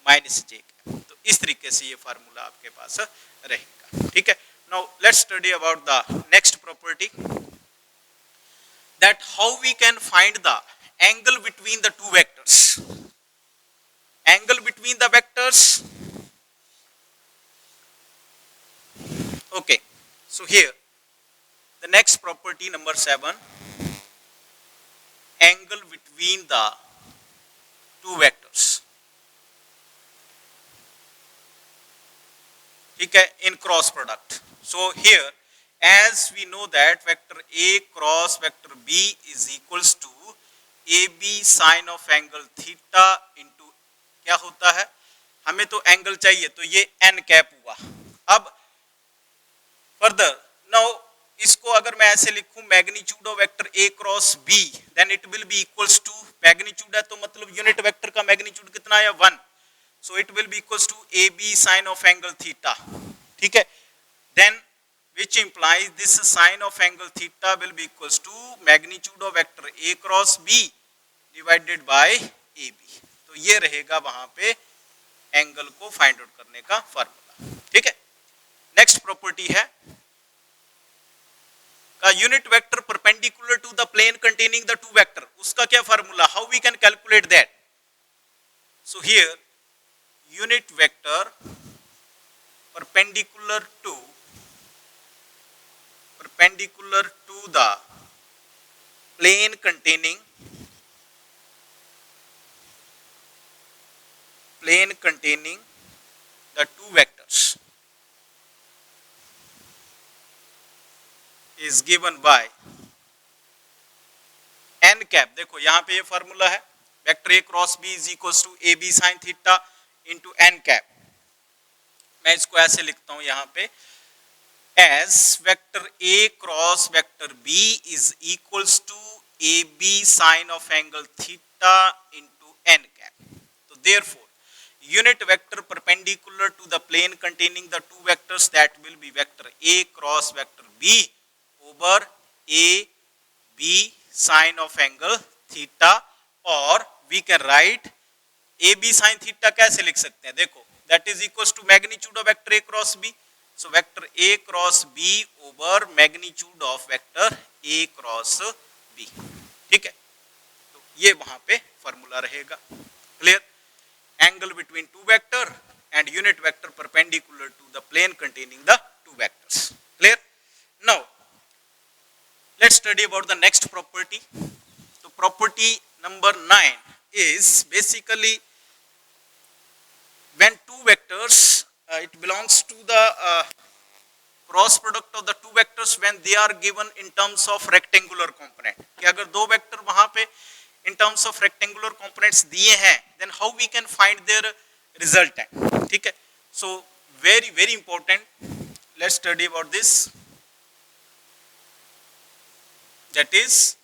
minus j cap. तो इस तरीके से ये फार्मूला आपके पास रहेगा, ठीक है. Now let's study about the next property, that how we can find the angle between the two vectors. Angle between the vectors. Okay, so here the next property number 7, angle between the two vectors, ठीक है, in cross product. So here, as we know that vector A cross vector B is equals to AB sin of angle theta into, क्या होता है, हमें तो एंगल चाहिए, तो ये n कैप हुआ. अब फर्दर नाउ इसको अगर मैं ऐसे लिखूं, magnitude of vector A cross B, then it will be equals to, magnitude है तो मतलब यूनिट वेक्टर का मैग्नीट्यूड कितना है, 1. So it will be equals to AB sin of angle theta, ठीक है. Then which implies this sin of angle theta will be equals to magnitude of vector A cross B divided by AB. तो ये रहेगा वहां पे एंगल को फाइंड आउट करने का फार्मूला, ठीक है. नेक्स्ट प्रॉपर्टी है का unit vector perpendicular to the plane containing the two vector, उसका क्या formula, how we can calculate that. So here unit vector perpendicular to the plane containing the two vectors is given by n cap. देखो यहाँ पे ये फार्मूला है, vector A cross B is equals to AB sin theta into n cap. मैं इसको ऐसे लिखता हूं यहाँ पे, as vector A cross vector B is equals to AB sin of angle theta into n cap. तो therefore unit vector perpendicular to the plane containing the two vectors, that will be vector A cross vector B over A B sin of angle theta, or we can write AB sin theta कैसे लिख सकते हैं, देखो that is equals to magnitude of vector A cross B. So vector A cross B over magnitude of vector A cross B, ठीक है. तो ये वहां पे फॉर्मूला रहेगा. Clear. Angle between two vector and unit vector perpendicular to the plane containing the two vectors. Clear. Now let's study about the next property. So property number 9 is basically when two vectors, it belongs to the cross product of the two vectors when they are given in terms of rectangular component. कि अगर दो वेक्टर वहां पे in terms of rectangular components दिए हैं, then how we can find their resultant, ठीक है. So very very important, let's study about this. That is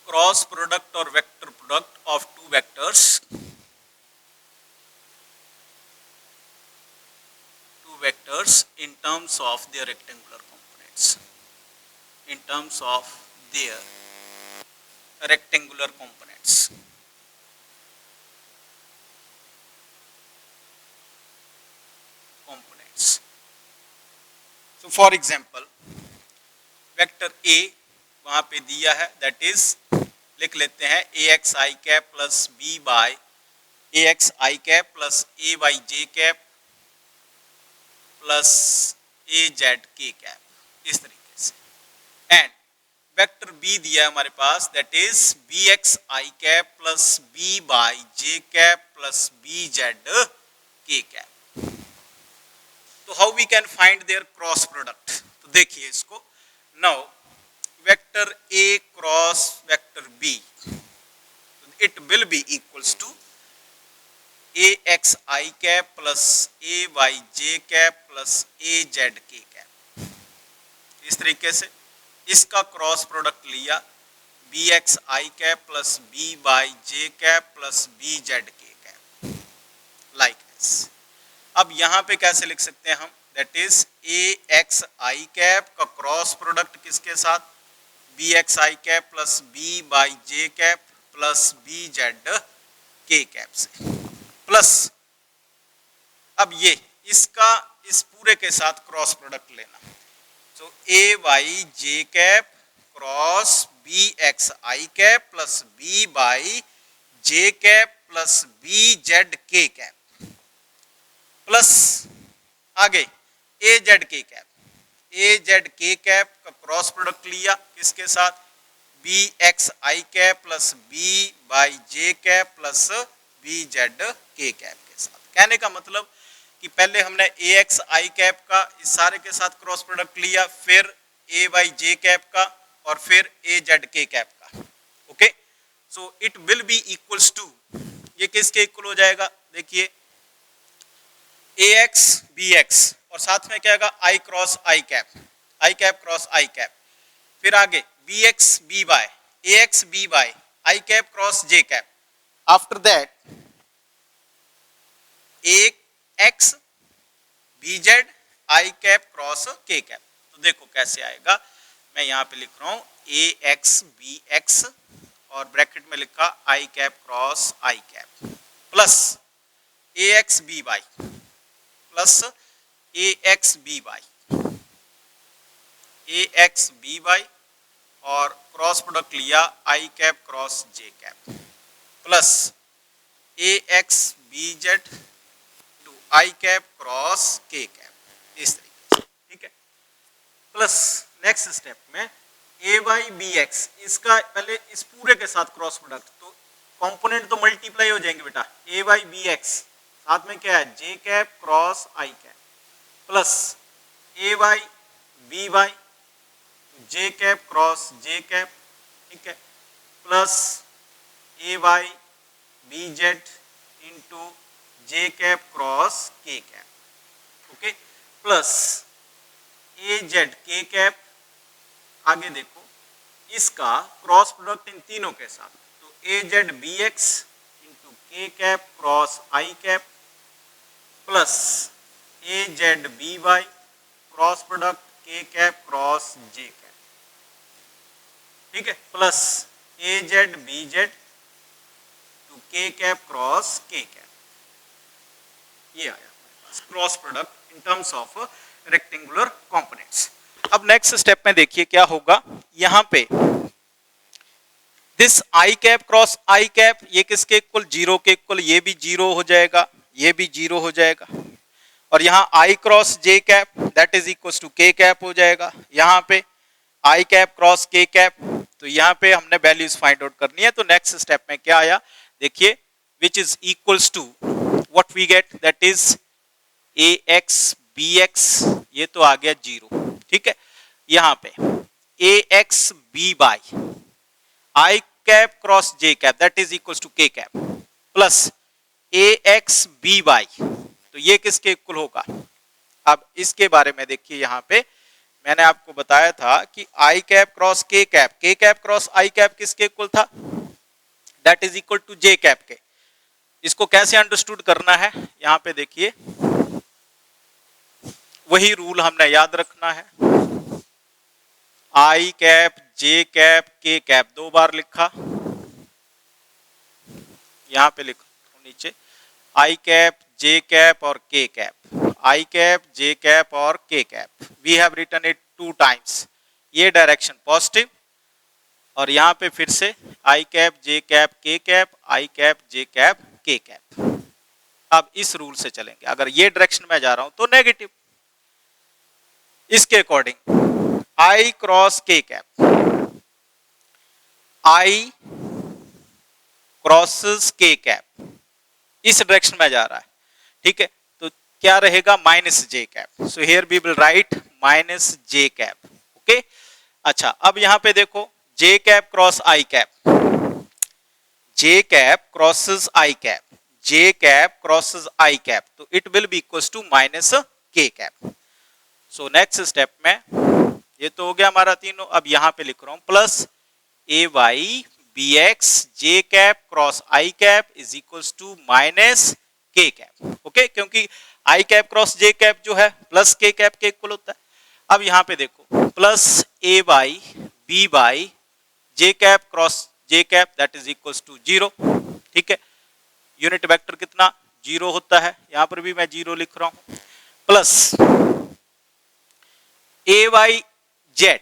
cross product or vector product of two vectors, in terms of their rectangular components, in terms of their rectangular components. So for example vector A वहां पे दिया है, that is लिख लेते हैं ax I cap plus b by ax I cap plus a by j cap plus az k cap. इस तरीके से। एंड वेक्टर बी दिया है हमारे पास, that is B x I cap plus B by J cap plus B Z के कैप। तो how we can find their cross product? तो देखिए इसको, now vector A cross vector B, it will be equals to A x I cap plus A Y J cap plus A Z के कैप। इस तरीके से इसका क्रॉस प्रोडक्ट लिया, B x I cap plus B by J cap plus B Z के कैप, लाइक दिस। अब यहाँ पे कैसे लिख सकते हैं हम, that is A x I cap का क्रॉस प्रोडक्ट किसके साथ, B x I cap plus B by J cap plus B Z के कैप से, प्लस अब ये इसका इस पूरे के साथ क्रॉस प्रोडक्ट लेना। तो A Y J cap cross B x I cap plus B by J cap plus B Z के कैप, प्लस आगे ए जेड के कैप, ए जेड के कैप का क्रॉस प्रोडक्ट लिया किसके साथ, B x I cap plus B by J cap plus B Z के कैप के साथ। कहने का मतलब कि पहले हमने ए एक्स आई कैप का इस सारे के साथ क्रॉस प्रोडक्ट लिया, फिर ए वाई जे कैप का और फिर ए जेड के कैप का। Okay, so it will be equals to, ये किसके इक्वल हो जाएगा, देखिए ए एक्स बी एक्स और साथ में क्या आएगा i cross I cap cross I cap, फिर आगे b x b y a x b y i cap cross J cap, after that a x B Z I cap cross के कैप। तो देखो कैसे आएगा, मैं यहाँ पे लिख रहा हूँ ए एक्स बी एक्स और ब्रैकेट में लिखा I cap cross I cap plus A x B Y plus A x B Y और क्रॉस प्रोडक्ट लिया I cap cross J cap plus A x B Z to I cap cross के कैप, इस तरीके से, ठीक है। प्लस नेक्स्ट स्टेप में ए वाई बी एक्स, इसका पहले इस पूरे के साथ क्रॉस प्रोडक्ट, तो कंपोनेंट तो मल्टीप्लाई हो जाएंगे बेटा, ए वाई बी एक्स साथ में क्या है जे कैप क्रॉस आई कैप प्लस ए Y B Y J cap cross जे कैप, ठीक है, प्लस ए Y B Z into J cap cross के कैप, ओके, प्लस ए जेड के कैप। आगे देखो इसका क्रॉस प्रोडक्ट इन तीनों के साथ, तो A Z B X into के कैप क्रॉस आई कैप प्लस ए Z B Y cross product K cap cross जे कैप, ठीक है, plus A Z B Z to K cap cross के कैप। ये आया हमारे पास cross product in terms of rectangular components. अब नेक्स्ट स्टेप में देखिए क्या होगा, यहाँ पे this I cap cross I cap, ये किसके इक्वल, जीरो के इक्वल, ये भी जीरो हो जाएगा, ये भी जीरो हो जाएगा, और यहाँ I cross J cap that is equal to K cap हो जाएगा। यहाँ पे आई कैप क्रॉस के कैप, तो यहाँ पे हमने वैल्यूज फाइंड आउट करनी है। तो नेक्स्ट स्टेप में क्या आया देखिए, which is equals to what we get, that is A x B X, ये तो आ गया जीरो, ठीक है। यहाँ पे A x B by I cap cross J cap that is equal to K cap plus A x B Y, तो ये किसके इक्वल होगा। अब इसके बारे में देखिए, यहाँ पे मैंने आपको बताया था कि आई कैप क्रॉस के कैप क्रॉस आई कैप किसके इक्वल था, that is equal to j cap के। इसको कैसे अंडरस्टूड करना है, यहाँ पे देखिए वही रूल हमने याद रखना है, आई cap j cap k cap दो बार लिखा, यहाँ पे लिखो नीचे आई कैप जे कैप और k cap, i cap j cap और k cap, we have written it 2 times, ये डायरेक्शन पॉजिटिव और यहाँ पे फिर से i cap j cap k cap, i cap j cap k cap. अब इस रूल से चलेंगे, अगर ये डायरेक्शन में जा रहा हूं तो नेगेटिव, इसके अकॉर्डिंग आई क्रॉस के cap, i crosses k cap, इस डायरेक्शन में जा रहा है, ठीक है, तो क्या रहेगा minus j cap, so here we will write minus j cap, okay. अच्छा अब यहां पे देखो j cap cross I cap, j cap crosses i cap, j cap crosses i cap, तो it will be equals to minus k cap. So next step में ये तो हो गया हमारा तीनों, अब यहां पे लिख रहा हूं plus A Y B x j cap cross I cap is equals to minus k cap, okay, क्योंकि i cap cross J cap जो है प्लस के कैप के इक्वल होता है। अब यहां पे देखो plus a by b by J cap cross J cap that is equals to 0, ठीक है, यूनिट वेक्टर कितना 0 होता है, यहां पर भी मैं 0 लिख रहा हूं, plus A y z,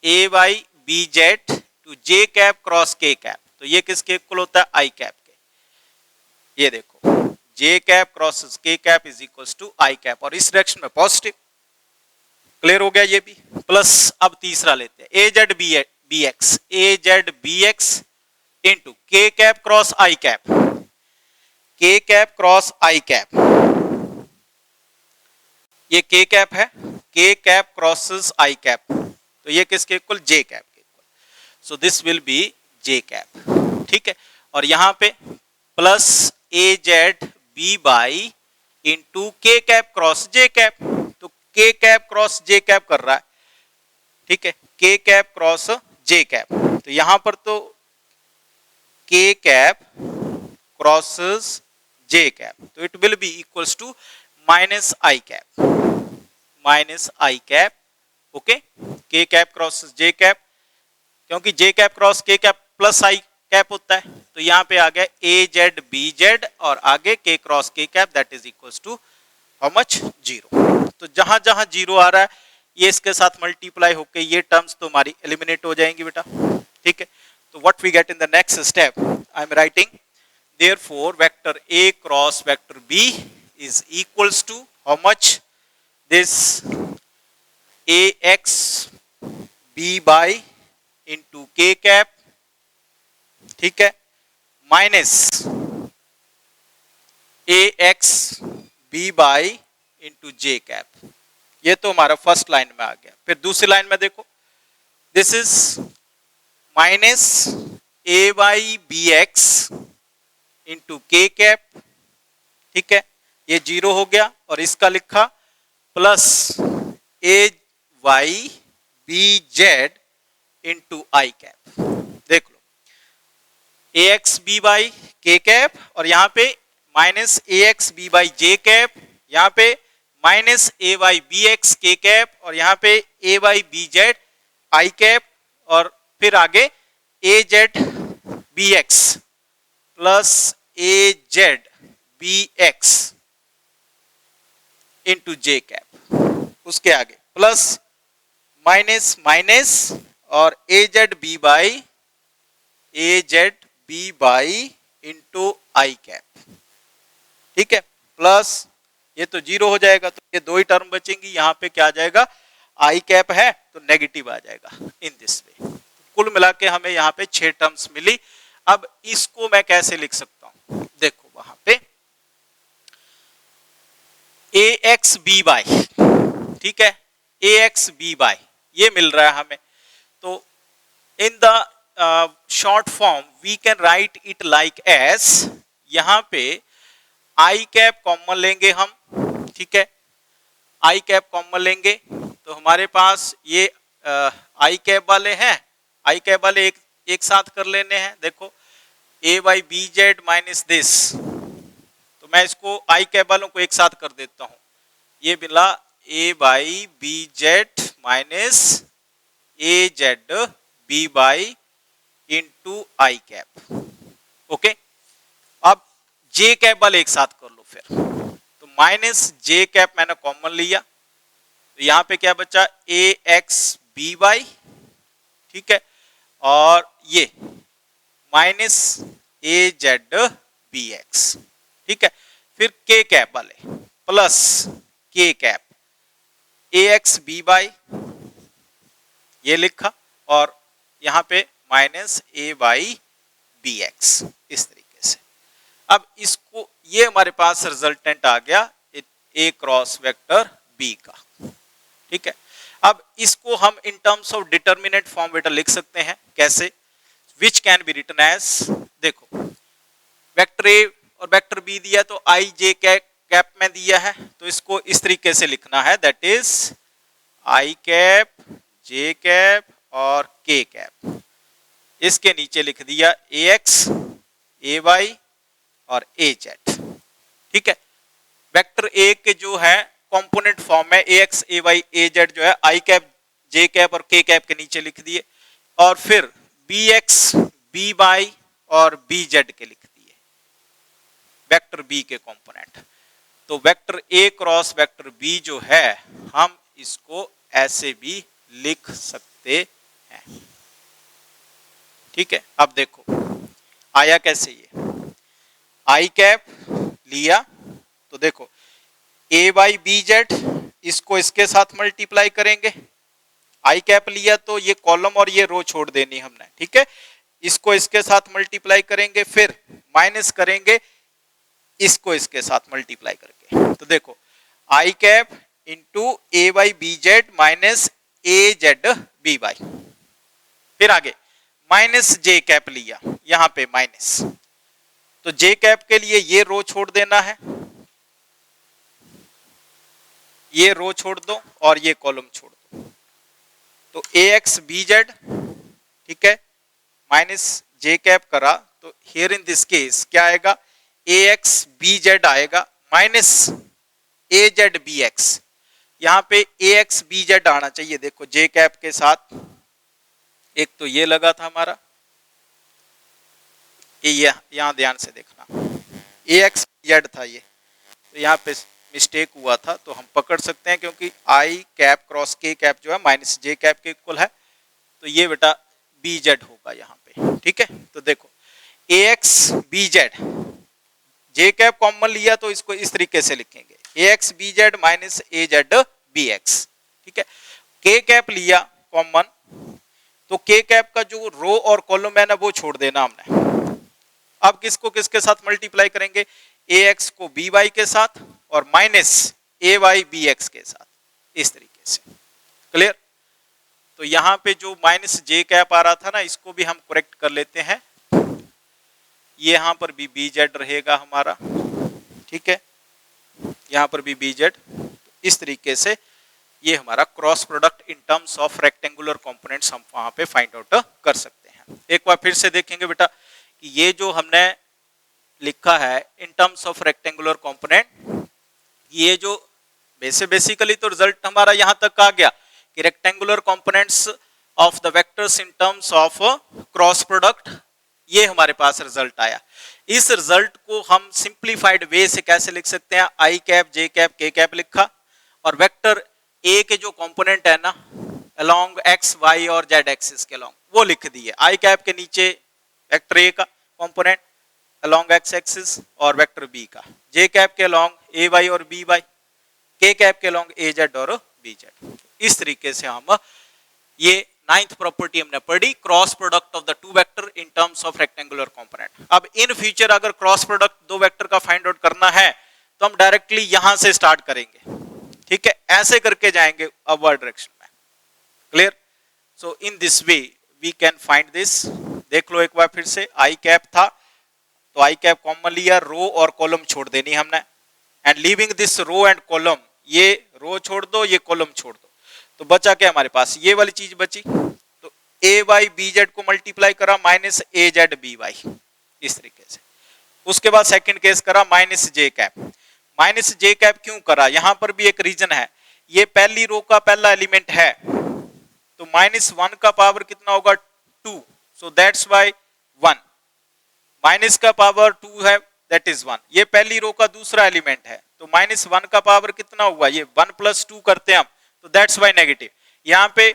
a Y B Z to j cap cross के कैप, तो ये किसके इक्वल होता है आई कैप के, ये देखो जे कैप क्रॉस के cap is equals to I cap, और इस डायरेक्शन में पॉजिटिव, क्लियर हो गया ये भी। प्लस अब तीसरा लेते हैं ए जेड बी एक्स, ए जेड बी एक्स इंटू के कैप क्रॉस आई कैप, के कैप क्रॉस आई कैप, ये के कैप है, के कैप क्रॉसेस आई कैप, तो ये किसके इक्वल जे कैप के equal, so this will be j cap, ठीक है, और यहां पे plus A Z B by into के कैप क्रॉस जे कैप, तो के कैप क्रॉस जे कैप कर रहा है, ठीक है, के कैप क्रॉस जे कैप, तो यहां पर तो k cap crosses j cap, तो it will be equals to minus i cap, minus i cap, okay, k cap cross J cap, क्योंकि जे कैप क्रॉस के कैप प्लस आई कैप होता है, तो यहां पे आ गया ए जेड बी जेड और आगे के क्रॉस के cap that is equals to how much 0, तो जहां जहां 0 आ रहा है ये इसके साथ मल्टीप्लाई होके ये टर्म्स तो हमारी एलिमिनेट हो जाएंगी बेटा, ठीक है, तो what we get in the next step I am writing therefore vector a cross vector b is equals to how much, this ax b by into k cap, ठीक है, minus ax b by into j cap, ये तो हमारा फर्स्ट लाइन में आ गया। फिर दूसरी लाइन में देखो this is minus A Y B X into के कैप, ठीक है, ये 0 हो गया, और इसका लिखा plus A Y B Z into I cap, देख लो A x B by K cap, और यहां पे minus A x B by J cap, यहां पे minus A Y B X K cap, और यहां पे A Y B Z I cap, और फिर आगे A Z B X plus A Z B X into J cap, उसके आगे प्लस माइनस माइनस और A Z B by into I cap, ठीक है, प्लस ये तो 0 हो जाएगा, तो ये दो ही टर्म बचेंगी, यहां पे क्या आ जाएगा आई कैप है तो नेगेटिव आ जाएगा इन दिस वे, कुल मिला के हमें यहाँ पे 6 टर्म्स मिली। अब इसको मैं कैसे लिख सकता हूं, देखो वहां पे ए एक्स बी बाई, ठीक है, ए एक्स बी बाई ये मिल रहा है हमें, तो in the short form we can write it like as, यहां पे आई कैप कॉमन लेंगे हम, ठीक है, आई कैप कॉमन लेंगे तो हमारे पास ये आई कैप वाले हैं, आई कैप वाले एक साथ कर लेने हैं, देखो A by B Z minus this, तो मैं इसको आई कैप वालों को एक साथ कर देता हूं, ये मिला A by B Z minus A Z B by into I cap, okay. अब जे कैप वाले एक साथ कर लो फिर, तो माइनस जे कैप मैंने कॉमन लिया, तो यहां पे क्या बचा ए एक्स बी वाई, ठीक है, और ये माइनस ए जेड बी एक्स, ठीक है, फिर के कैप वाले plus k cap a x B y ये लिखा, और यहाँ पे minus a by b x, इस तरीके से। अब इसको, ये हमारे पास रिजल्टेंट आ गया ए क्रॉस वेक्टर बी का, ठीक है। अब इसको हम in terms of determinant form बेटा लिख सकते हैं, कैसे? Which can be written as, देखो वेक्टर ए और वेक्टर बी दिया तो आई जे कैप में दिया है, तो इसको इस तरीके से लिखना है, that is I cap, j cap और के कैप। इसके नीचे लिख दिया ए एक्स, ए वाई और ए जेड, ठीक है। वेक्टर ए के जो है कंपोनेंट फॉर्म में ए एक्स, ए वाई, ए जेड जो है आई कैप, जे कैप और के कैप के नीचे लिख दिए, और फिर बी एक्स, बी वाई और बी जेड के लिख दिए वेक्टर बी के कंपोनेंट। तो vector A cross vector B जो है, हम इसको ऐसे भी लिख सकते हैं, ठीक है। अब देखो आया कैसे, ये आई कैप लिया तो देखो ए वाई बी जेड, इसको इसके साथ मल्टीप्लाई करेंगे। आई कैप लिया तो ये कॉलम और ये रो छोड़ देनी हमने, ठीक है। इसको इसके साथ मल्टीप्लाई करेंगे, फिर माइनस करेंगे इसको इसके साथ मल्टीप्लाई करके। तो देखो आई कैप इंटू ए वाई बी जेड माइनस ए जेड बी वाई। फिर आगे माइनस जे कैप लिया, यहां पे माइनस, तो जे कैप के लिए ये रो छोड़ देना है, ये रो छोड़ दो और ये कॉलम छोड़ दो। तो ए एक्स बी जेड, ठीक है, माइनस जे कैप करा तो हियर इन दिस केस क्या आएगा, ए एक्स बी जेड आएगा माइनस ए जेड बी एक्स। यहां पे ए एक्स बी जेड आना चाहिए, देखो जे कैप के साथ, एक तो ये लगा था हमारा, ये यहां ध्यान से देखना, ए एक्स बी जेड था ये, तो यहाँ पे मिस्टेक हुआ था, तो हम पकड़ सकते हैं क्योंकि आई कैप क्रॉस के कैप जो है माइनस जे कैप के इक्वल है, तो ये बेटा बी जेड होगा यहाँ पे, ठीक है। तो देखो ए एक्स बी जेड, जे कैप कॉमन लिया तो इसको इस तरीके से लिखेंगे, ए एक्स बी जेड माइनस ए जेड बी एक्स, ठीक है। के कैप लिया कॉमन, तो के कैप का जो रो और कॉलम है ना वो छोड़ देना हमने। अब किसको किसके साथ मल्टीप्लाई करेंगे, ए एक्स को बी वाई के साथ और minus A Y B X के साथ, इस तरीके से। क्लियर? तो यहां पे जो माइनस जे कैप आ रहा था ना, इसको भी हम करेक्ट कर लेते हैं, ये यहां पर भी बी जेड रहेगा हमारा, ठीक है, यहां पर भी बी जेड। इस तरीके से ये हमारा cross product in terms of rectangular components हम वहां पे फाइंड आउट कर सकते हैं। एक बार फिर से देखेंगे बेटा कि ये जो हमने लिखा है इन टर्म्स ऑफ रेक्टेंगुलर कंपोनेंट, ये जो बेसिकली तो रिजल्ट हमारा यहां तक आ गया कि rectangular components of the vectors in terms of cross product, ये हमारे पास रिजल्ट आया। इस रिजल्ट को हम सिंप्लीफाइड वे से कैसे लिख सकते हैं, आई cap, j cap, k cap लिखा, और वेक्टर ए के जो कंपोनेंट है ना अलोंग एक्स, वाई और जेड एक्सिस के अलोंग, वो लिख दिए। आई कैप के नीचे वेक्टर ए का कंपोनेंट अलोंग एक्स एक्सिस और वेक्टर बी का, जे कैप के अलोंग ए वाई और बी वाई, के कैप के अलोंग ए जेड और बी जेड। इस तरीके से हम ये नाइन्थ प्रॉपर्टी हमने पढ़ी, cross product of the two vector in terms of rectangular component. अब इन फ्यूचर अगर क्रॉस प्रोडक्ट दो वेक्टर का फाइंड आउट करना है तो हम डायरेक्टली यहां से स्टार्ट करेंगे, ठीक है, ऐसे करके जाएंगे अपवर्ड डायरेक्शन में। Clear? So in this way we can find this. देख लो एक बार फिर से, आई कैप था तो आई कैप कॉमन लिया, रो और कॉलम छोड़ देनी हमने, and leaving this row and column, ये रो छोड़ दो, ये कॉलम छोड़ दो, तो बचा क्या हमारे पास, ये वाली चीज बची। तो ए वाई बी जेड को मल्टीप्लाई करा माइनस ए जेड बी वाई, इस तरीके से। उसके बाद सेकंड केस करा minus j cap. Minus j cap क्यों करा, यहां पर भी एक रीजन है, ये पहली रो का पहला एलिमेंट है, तो माइनस वन का पावर कितना होगा, 2, सो दैट्स वाई 1, माइनस का पावर 2 है, दैट इज 1, ये पहली रो का दूसरा एलिमेंट है, तो माइनस 1 का पावर कितना हुआ, ये 1 + 2 करते हैं हम, तो दैट्स वाई नेगेटिव। यहाँ पे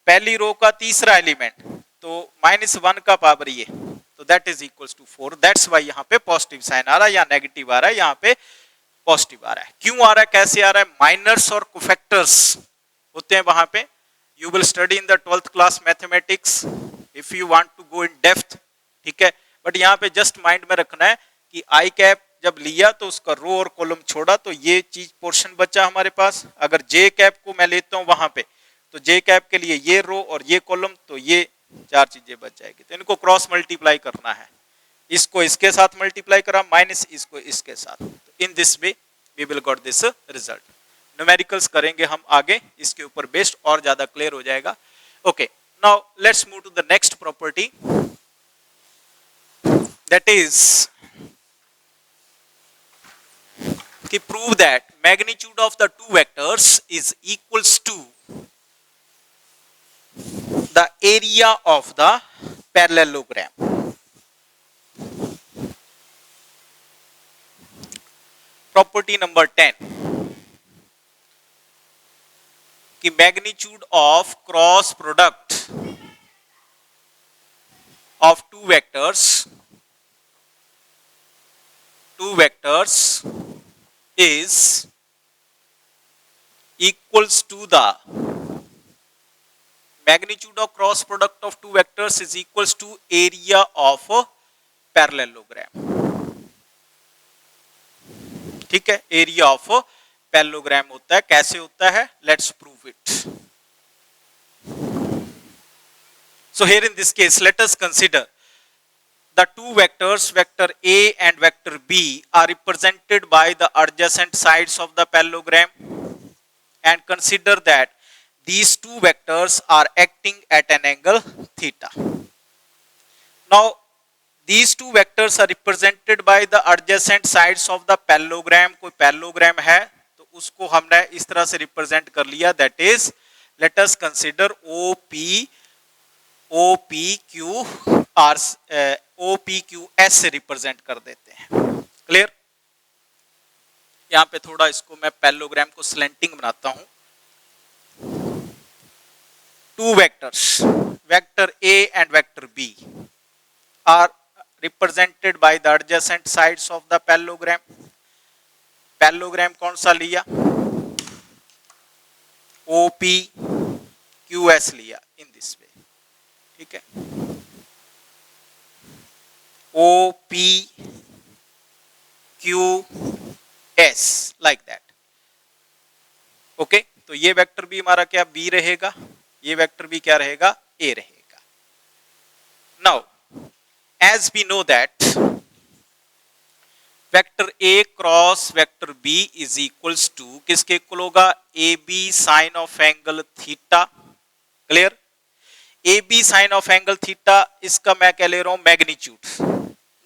पहली रो का तीसरा एलिमेंट, तो माइनस 1 का पावर ये, तो that is equals to 4, that's why यहाँ पे पॉजिटिव साइन आ रहा है या नेगेटिव आ रहा है, यहाँ पे पॉजिटिव आ रहा है। क्यों आ रहा है, कैसे आ रहा है, माइनर्स और कोफैक्टर्स होते हैं वहां पे, you will study in the 12th class mathematics if you want to go in depth, ठीक है। बट यहाँ पे जस्ट माइंड में रखना है कि आई कैप जब लिया तो उसका रो और कॉलम छोड़ा तो ये चीज पोर्शन बचा हमारे पास। अगर जे कैप को मैं लेता हूँ वहां पे तो जे कैप के लिए ये रो और ये कॉलम, तो ये चार चीजें बच जाएगी। तो इनको क्रॉस मल्टीप्लाई करना है, इसको इसके साथ मल्टीप्लाई करा माइनस इसको इसके साथ। In this way we will got this result. Numericals करेंगे हम आगे, इसके ऊपर बेस्ड और ज्यादा क्लियर हो जाएगा। Okay, now let's move to the next property, that is कि prove that magnitude of the two vectors is equals to the area of the parallelogram। Property number 10 कि magnitude of cross product of to vectors is equals to the magnitude of cross product of two vectors is equals to area of a parallelogram। ठीक है, एरिया ऑफ पैरेललोग्राम होता है। कैसे होता है, let's prove it. So here in this case let us consider the two vectors, vector A and vector B, are represented by the adjacent sides of the parallelogram, and consider that these two vectors are acting at an angle theta। Now these two vectors are represented by the adjacent sides of the parallelogram। कोई parallelogram है तो उसको हमने इस तरह से रिप्रेजेंट कर लिया, that is let us consider OPQS से रिप्रेजेंट कर देते हैं। क्लियर? यहां पे थोड़ा इसको मैं पैरेललोग्राम को स्लैंटिंग बनाता हूं। Two vectors, vector A and vector B are represented by the adjacent sides of the parallelogram. Parallelogram कौन सा लिया, OPQS लिया इन दिस वे। ठीक है, OPQS लाइक दैट। ओके, तो ये वेक्टर भी हमारा क्या B रहेगा, ये वेक्टर भी क्या रहेगा, A रहेगा। Now as we know that vector A cross vector B is equals to किसके इक्वल होगा, AB sine of angle theta. Clear? AB sine of angle theta, इसका मैं क्या ले रहा हूं, magnitude.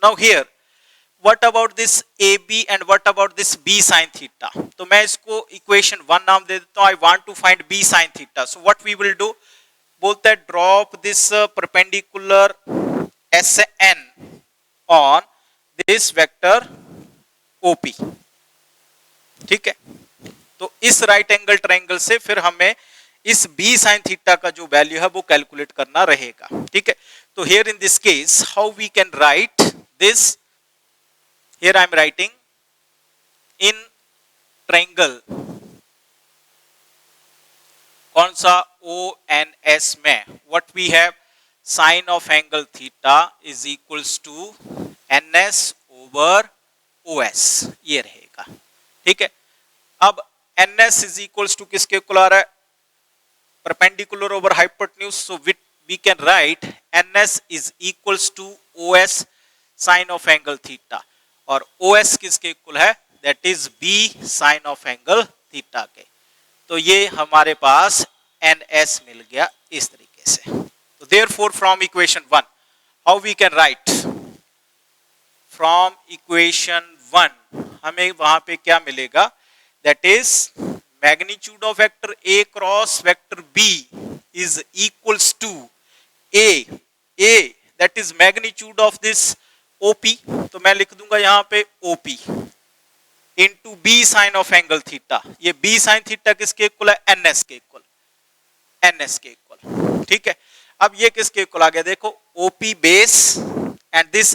Now here what about this AB and what about this B sin theta? तो मैं इसको इक्वेशन 1 नाम दे देता हूं। I want to find B sin theta, so what we will do, बोलते हैं drop this perpendicular SN on this vector OP। ठीक है, तो इस राइट एंगल ट्रायंगल से फिर हमें इस B sin थीटा का जो वैल्यू है वो कैलकुलेट करना रहेगा। ठीक है, तो here in this case how we can write this, here I am writing in triangle कौन सा, ONS में what we have, sin of angle theta is equals to NS over OS, ये रहेगा। ठीक है, अब NS is equals to किसके इक्वल आ रहा है, perpendicular over hypotenuse, so we can write NS is equals to OS sine of angle theta, और OS किसके इक्वल है, that is B sine of angle theta के। तो ये हमारे पास NS मिल गया इस तरीके से। तो therefore from equation 1 how we can write, from equation 1 हमें वहां पे क्या मिलेगा, that is magnitude of vector A cross vector B is equals to A that is magnitude of this OP, तो मैं लिख दूंगा यहां पे OP into B sine of angle theta. ये B साइन थीटा किसके इक्वल है, NS के इक्वल, NS के इक्वल। ठीक है, अब ये किसके इक्वल आ गया, देखो OP base and this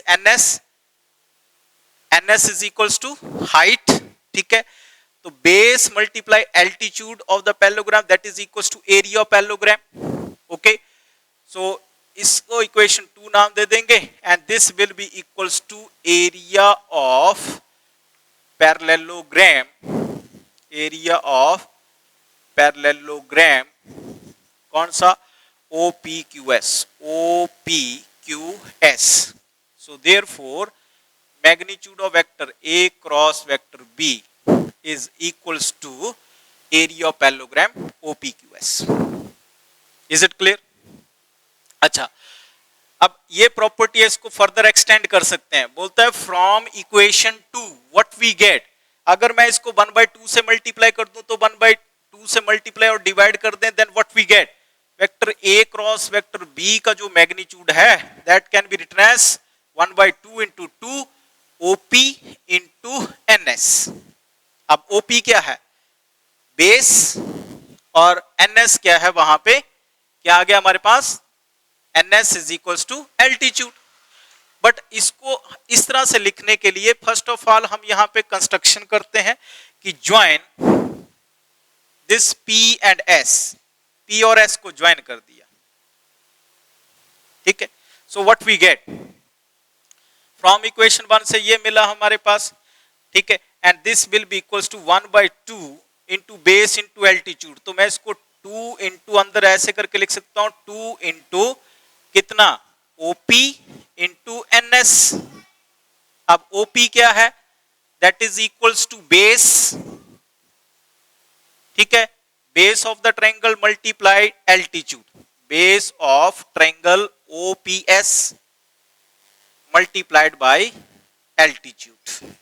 NS is equals to height. ठीक है, तो base multiply altitude of the parallelogram that is equal to area of parallelogram. Okay, so इसको इक्वेशन 2 नाम दे देंगे and this will be equals to area of parallelogram, area of parallelogram कौन सा, OPQS, OPQS। so therefore magnitude of vector A cross vector B is equals to area of parallelogram OPQS। is it clear? अच्छा, अब ये प्रॉपर्टी है, इसको फर्दर एक्सटेंड कर सकते हैं। बोलता है from equation 2 what we get, अगर मैं इसको 1/2 से मल्टीप्लाई कर दूं तो 1/2 से मल्टीप्लाई और डिवाइड कर दें, then what we get, vector A cross vector B का जो मैग्नीट्यूड है that can be written as 1/2 into 2 OP into NS। अब OP क्या है, बेस, और NS क्या है, वहां पे क्या आ गया हमारे पास, NS is equals to altitude। But इसको इस तरह से लिखने के लिए फर्स्ट ऑफ ऑल हम यहां पे कंस्ट्रक्शन करते हैं कि join this P and S, P और S को ज्वाइन कर दिया, ठीक है। So what we get from equation 1 से ये मिला हमारे पास, ठीक है, and this will be equals to 1/2 into base into altitude. तो मैं इसको 2 इंटू अंदर ऐसे करके लिख सकता हूं, 2 इंटू कितना, OP इंटू NS। अब OP क्या है, that is equals to base, ठीक है, base of the triangle multiplied altitude, base of triangle OPS multiplied by altitude,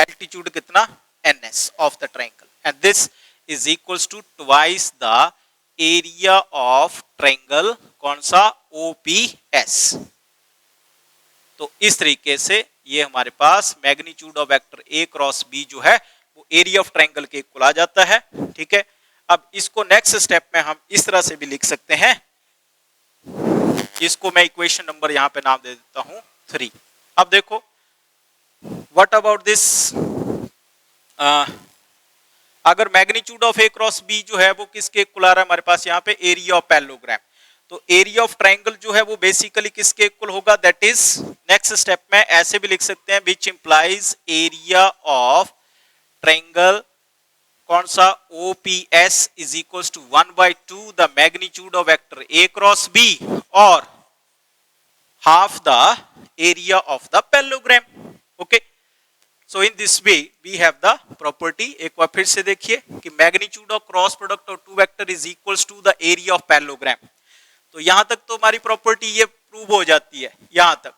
altitude कितना, NS of the triangle, and this is equals to twice the area of triangle कौन सा, OPS। तो इस तरीके से ये हमारे पास magnitude of vector A cross B जो है वो एरिया ऑफ ट्रायंगल के इक्वल आ जाता है, ठीक है। अब इसको नेक्स्ट स्टेप में हम इस तरह से भी लिख सकते हैं, इसको मैं इक्वेशन नंबर यहां पे नाम दे देता हूं 3। अब देखो व्हाट अबाउट दिस, अगर magnitude of A cross B जो है वो किसके इक्वल आ रहा है हमारे पास यहाँ पे, एरिया ऑफ पैरेललोग्राम। तो एरिया ऑफ ट्रायंगल जो है वो बेसिकली किसके इक्वल होगा, दैट इज नेक्स्ट स्टेप में ऐसे भी लिख सकते हैं, which implies area of triangle कौन सा, OPS is equal to 1/2 the magnitude of vector A cross B और half the area of the parallelogram. Okay, so in this way we have the property, एक बार फिर से देखिए कि magnitude of cross product of two vector is equals to the area of parallelogram. तो यहां तक तो हमारी प्रॉपर्टी ये प्रूव हो जाती है यहां तक,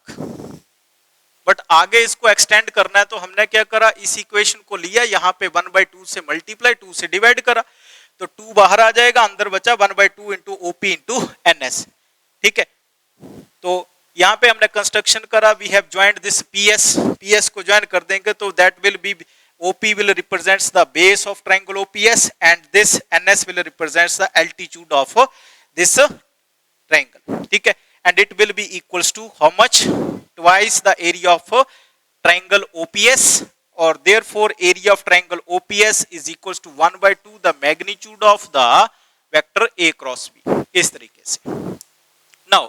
बट आगे इसको एक्सटेंड करना है तो हमने क्या करा, इस इक्वेशन को लिया, यहाँ पे 1/2 से मल्टीप्लाई, 2 से डिवाइड करा, तो 2 बाहर आ जाएगा, अंदर बचा 1/2 इंटू OP इंटू NS, ठीक है। तो यहाँ पे हमने कंस्ट्रक्शन करा, we have joined this PS को ज्वाइन कर देंगे तो that will be OP will represents the base of triangle OPS and this NS will represents the altitude of this triangle, ठीक है, and it will be equals to how much, twice the area of triangle OPS, or therefore area of triangle OPS is equals to 1/2 the magnitude of the vector A cross B, इस तरीके से। now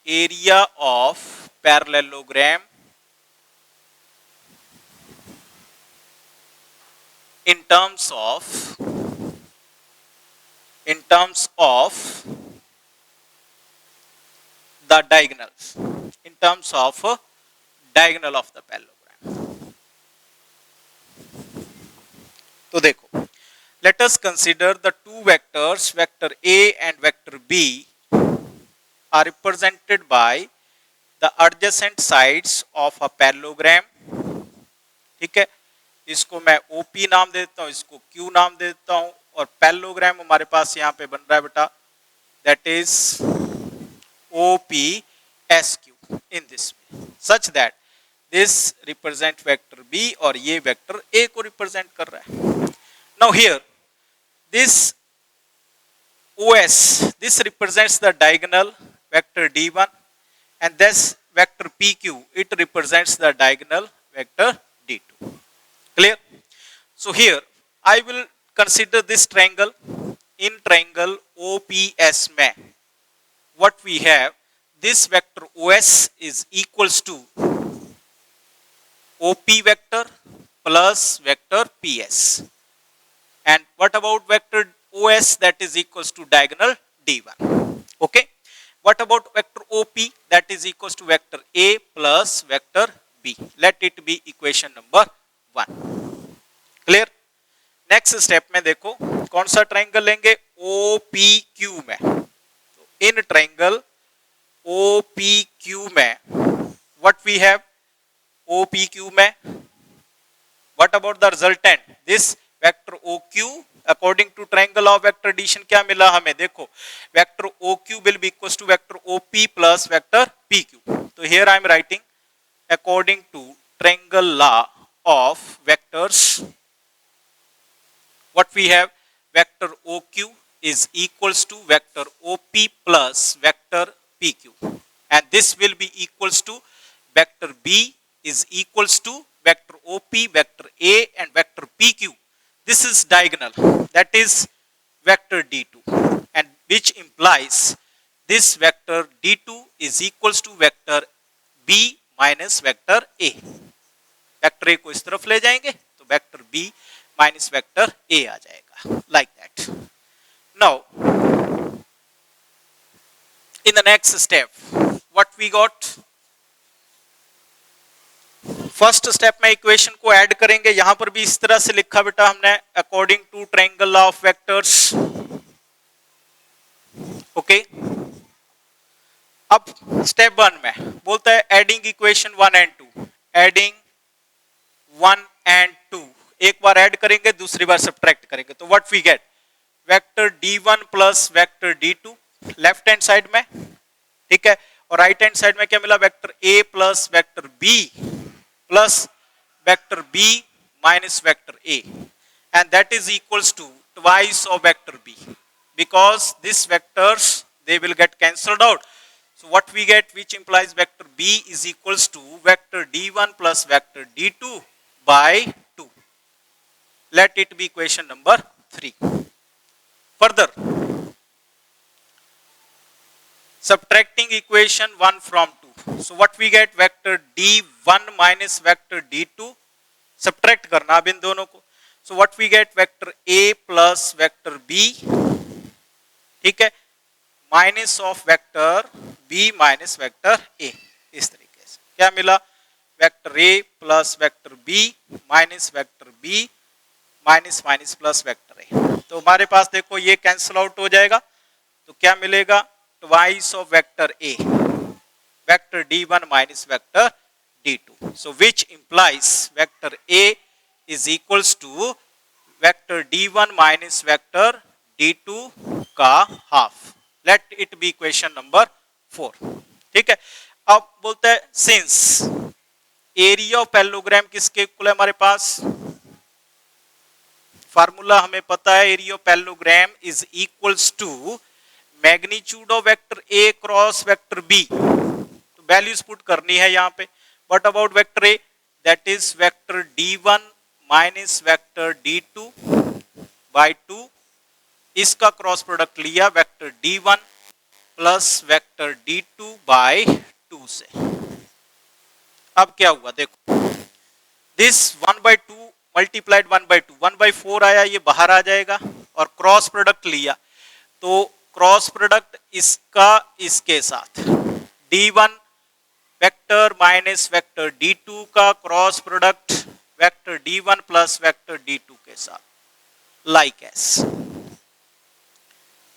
area of parallelogram in terms of the diagonals, in terms of diagonal of the parallelogram। तो देखो, let us consider the two vectors, vector A and vector B are represented by the adjacent sides of a parallelogram, ठीक है। इसको मैं OP नाम दे देता हूं, इसको Q नाम दे देता हूं, और पैरेललोग्राम हमारे पास यहाँ पे बन रहा है बेटा, that is OPSQ in this way, such that this represent vector B और ये vector A को represent कर रहा है। Now here this OS, this represents the diagonal vector D1 and this vector PQ, it represents the diagonal vector D2, clear? So here I will consider this triangle. In triangle OPS में what we have, this vector OS is equals to OP vector plus vector PS. And what about vector OS? That is equals to diagonal D1. Okay. What about vector OP? That is equals to vector A plus vector B. Let it be equation number 1. Clear? Next step में देखो कौन सा ट्राइंगल लेंगे, OPQ में. इन ट्राइंगल OPQ में व्हाट वी हैव, OPQ में what about the resultant, this vector OQ according to triangle of vector addition क्या मिला हमें, देखो vector OQ will be equals to vector OP plus vector PQ. तो here I am writing according to triangle law of vectors, what we have, vector OQ is equals to vector OP plus vector PQ, and this will be equals to vector B is equals to vector OP, vector A and vector PQ. This is diagonal, that is vector D2, and which implies this vector D2 is equals to vector B minus vector A. Vector A को इस तरफ ले जाएंगे तो vector B minus vector A आ जाएगा, like that. Now in the next step what we got, first step में इक्वेशन को ऐड करेंगे. यहां पर भी इस तरह से लिखा बेटा हमने according to triangle of vectors. Okay, अब स्टेप 1 में बोलता है adding equation 1 and 2, adding 1 and 2, एक बार ऐड करेंगे दूसरी बार सब्ट्रैक्ट करेंगे. तो what we get, vector D1 plus vector D2 left hand side में, ठीक है, और राइट हैंड साइड में क्या मिला, vector A plus vector B plus vector B minus vector A, and that is equals to twice of vector B, because these vectors they will get cancelled out. So what we get, which implies vector B is equals to vector D1 plus vector D2 by 2. Let it be equation number 3. Further, subtracting equation 1 from 2. So what we get, vector D1 minus vector D2, subtract करना अब इन दोनों को. So what we get, vector A plus vector B, ठीक है, minus of vector B minus vector A. इस तरीके से क्या मिला, vector A plus vector B minus vector B minus minus plus vector A. तो हमारे पास देखो ये कैंसिल आउट हो जाएगा, तो क्या मिलेगा, twice of vector A, vector D1 minus vector D2. So which implies vector A is equals to vector D1 minus vector D2 का half. Let it be equation number 4. ठीक है, अब बोलते हैं सिंस एरिया ऑफ पैरेललोग्राम किसके इक्वल है हमारे पास, फार्मूला हमें पता है, area of parallelogram is equals to magnitude of vector A cross vector B. तो वैल्यूज पुट करनी है यहाँ पे. What about vector A, that is vector D1 minus vector D2 by 2. इसका क्रॉस प्रोडक्ट लिया vector D1 plus vector D2 by 2 से. अब क्या हुआ देखो, दिस 1/2 मल्टीप्लाइड 1/2, 1/4 आया, ये बाहर आ जाएगा, और क्रॉस प्रोडक्ट लिया तो क्रॉस प्रोडक्ट इसका इसके साथ, D1 vector minus vector D2 का cross product vector D1 plus vector D2 के साथ, लाइक एस.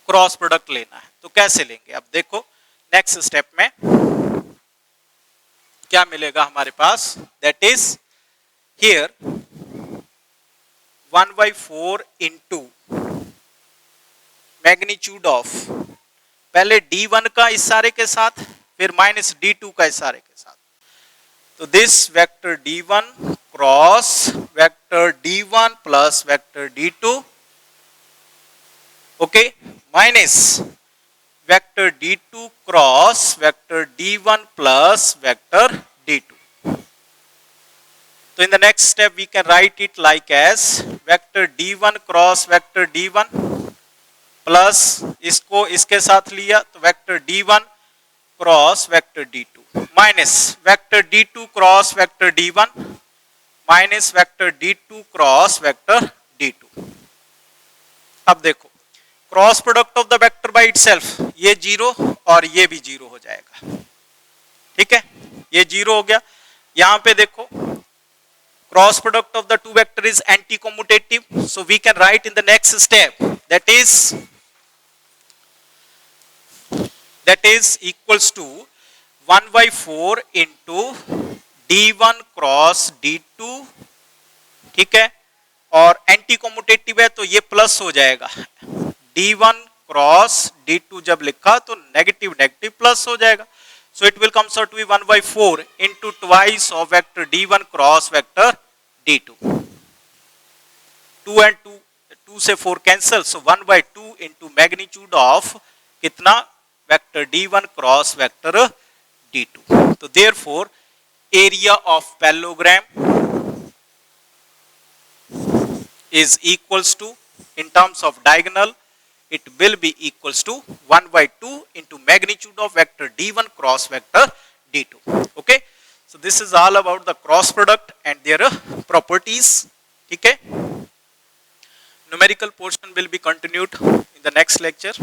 क्रॉस प्रोडक्ट लेना है तो कैसे लेंगे, अब देखो नेक्स्ट स्टेप में क्या मिलेगा हमारे पास, that is here 1/4 into magnitude of, पहले D1 का इस सारे के साथ, फिर माइनस D2 का इस सारे के साथ. तो this vector D1 cross vector D1 plus vector D2, okay, minus vector D2 cross vector D1 plus vector D2. So in the next step we can write it like as vector d1 cross vector d1 plus इसको इसके साथ लिया तो vector d1 cross vector d2 minus vector d2 cross vector d1 minus vector d2 cross vector d2। अब देखो cross product of the vector by itself, ये जीरो और ये भी जीरो हो जाएगा, ठीक है, ये जीरो हो गया। यहां पे देखो cross product of the two vector is anti commutative, so we can write in the next step that is equals to 1/4 into d1 cross d2, ठीक है, और एंटी कम्यूटेटिव है तो ये प्लस हो जाएगा, d1 क्रॉस d2 जब लिखा तो नेगेटिव नेगेटिव प्लस हो जाएगा, so it will comes out to be 1/4 into twice of vector d1 cross vector d2, 2 and 2 से 4 cancel, so 1/2 into magnitude of कितना vector d1 cross vector d2। तो therefore area of parallelogram is equals to, in terms of diagonal, it will be equals to 1/2 into magnitude of vector d1 cross vector d2। Okay, so this is all about the cross product and their properties, ठीक है। Numerical portion will be continued in the next lecture.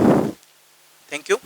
Thank you.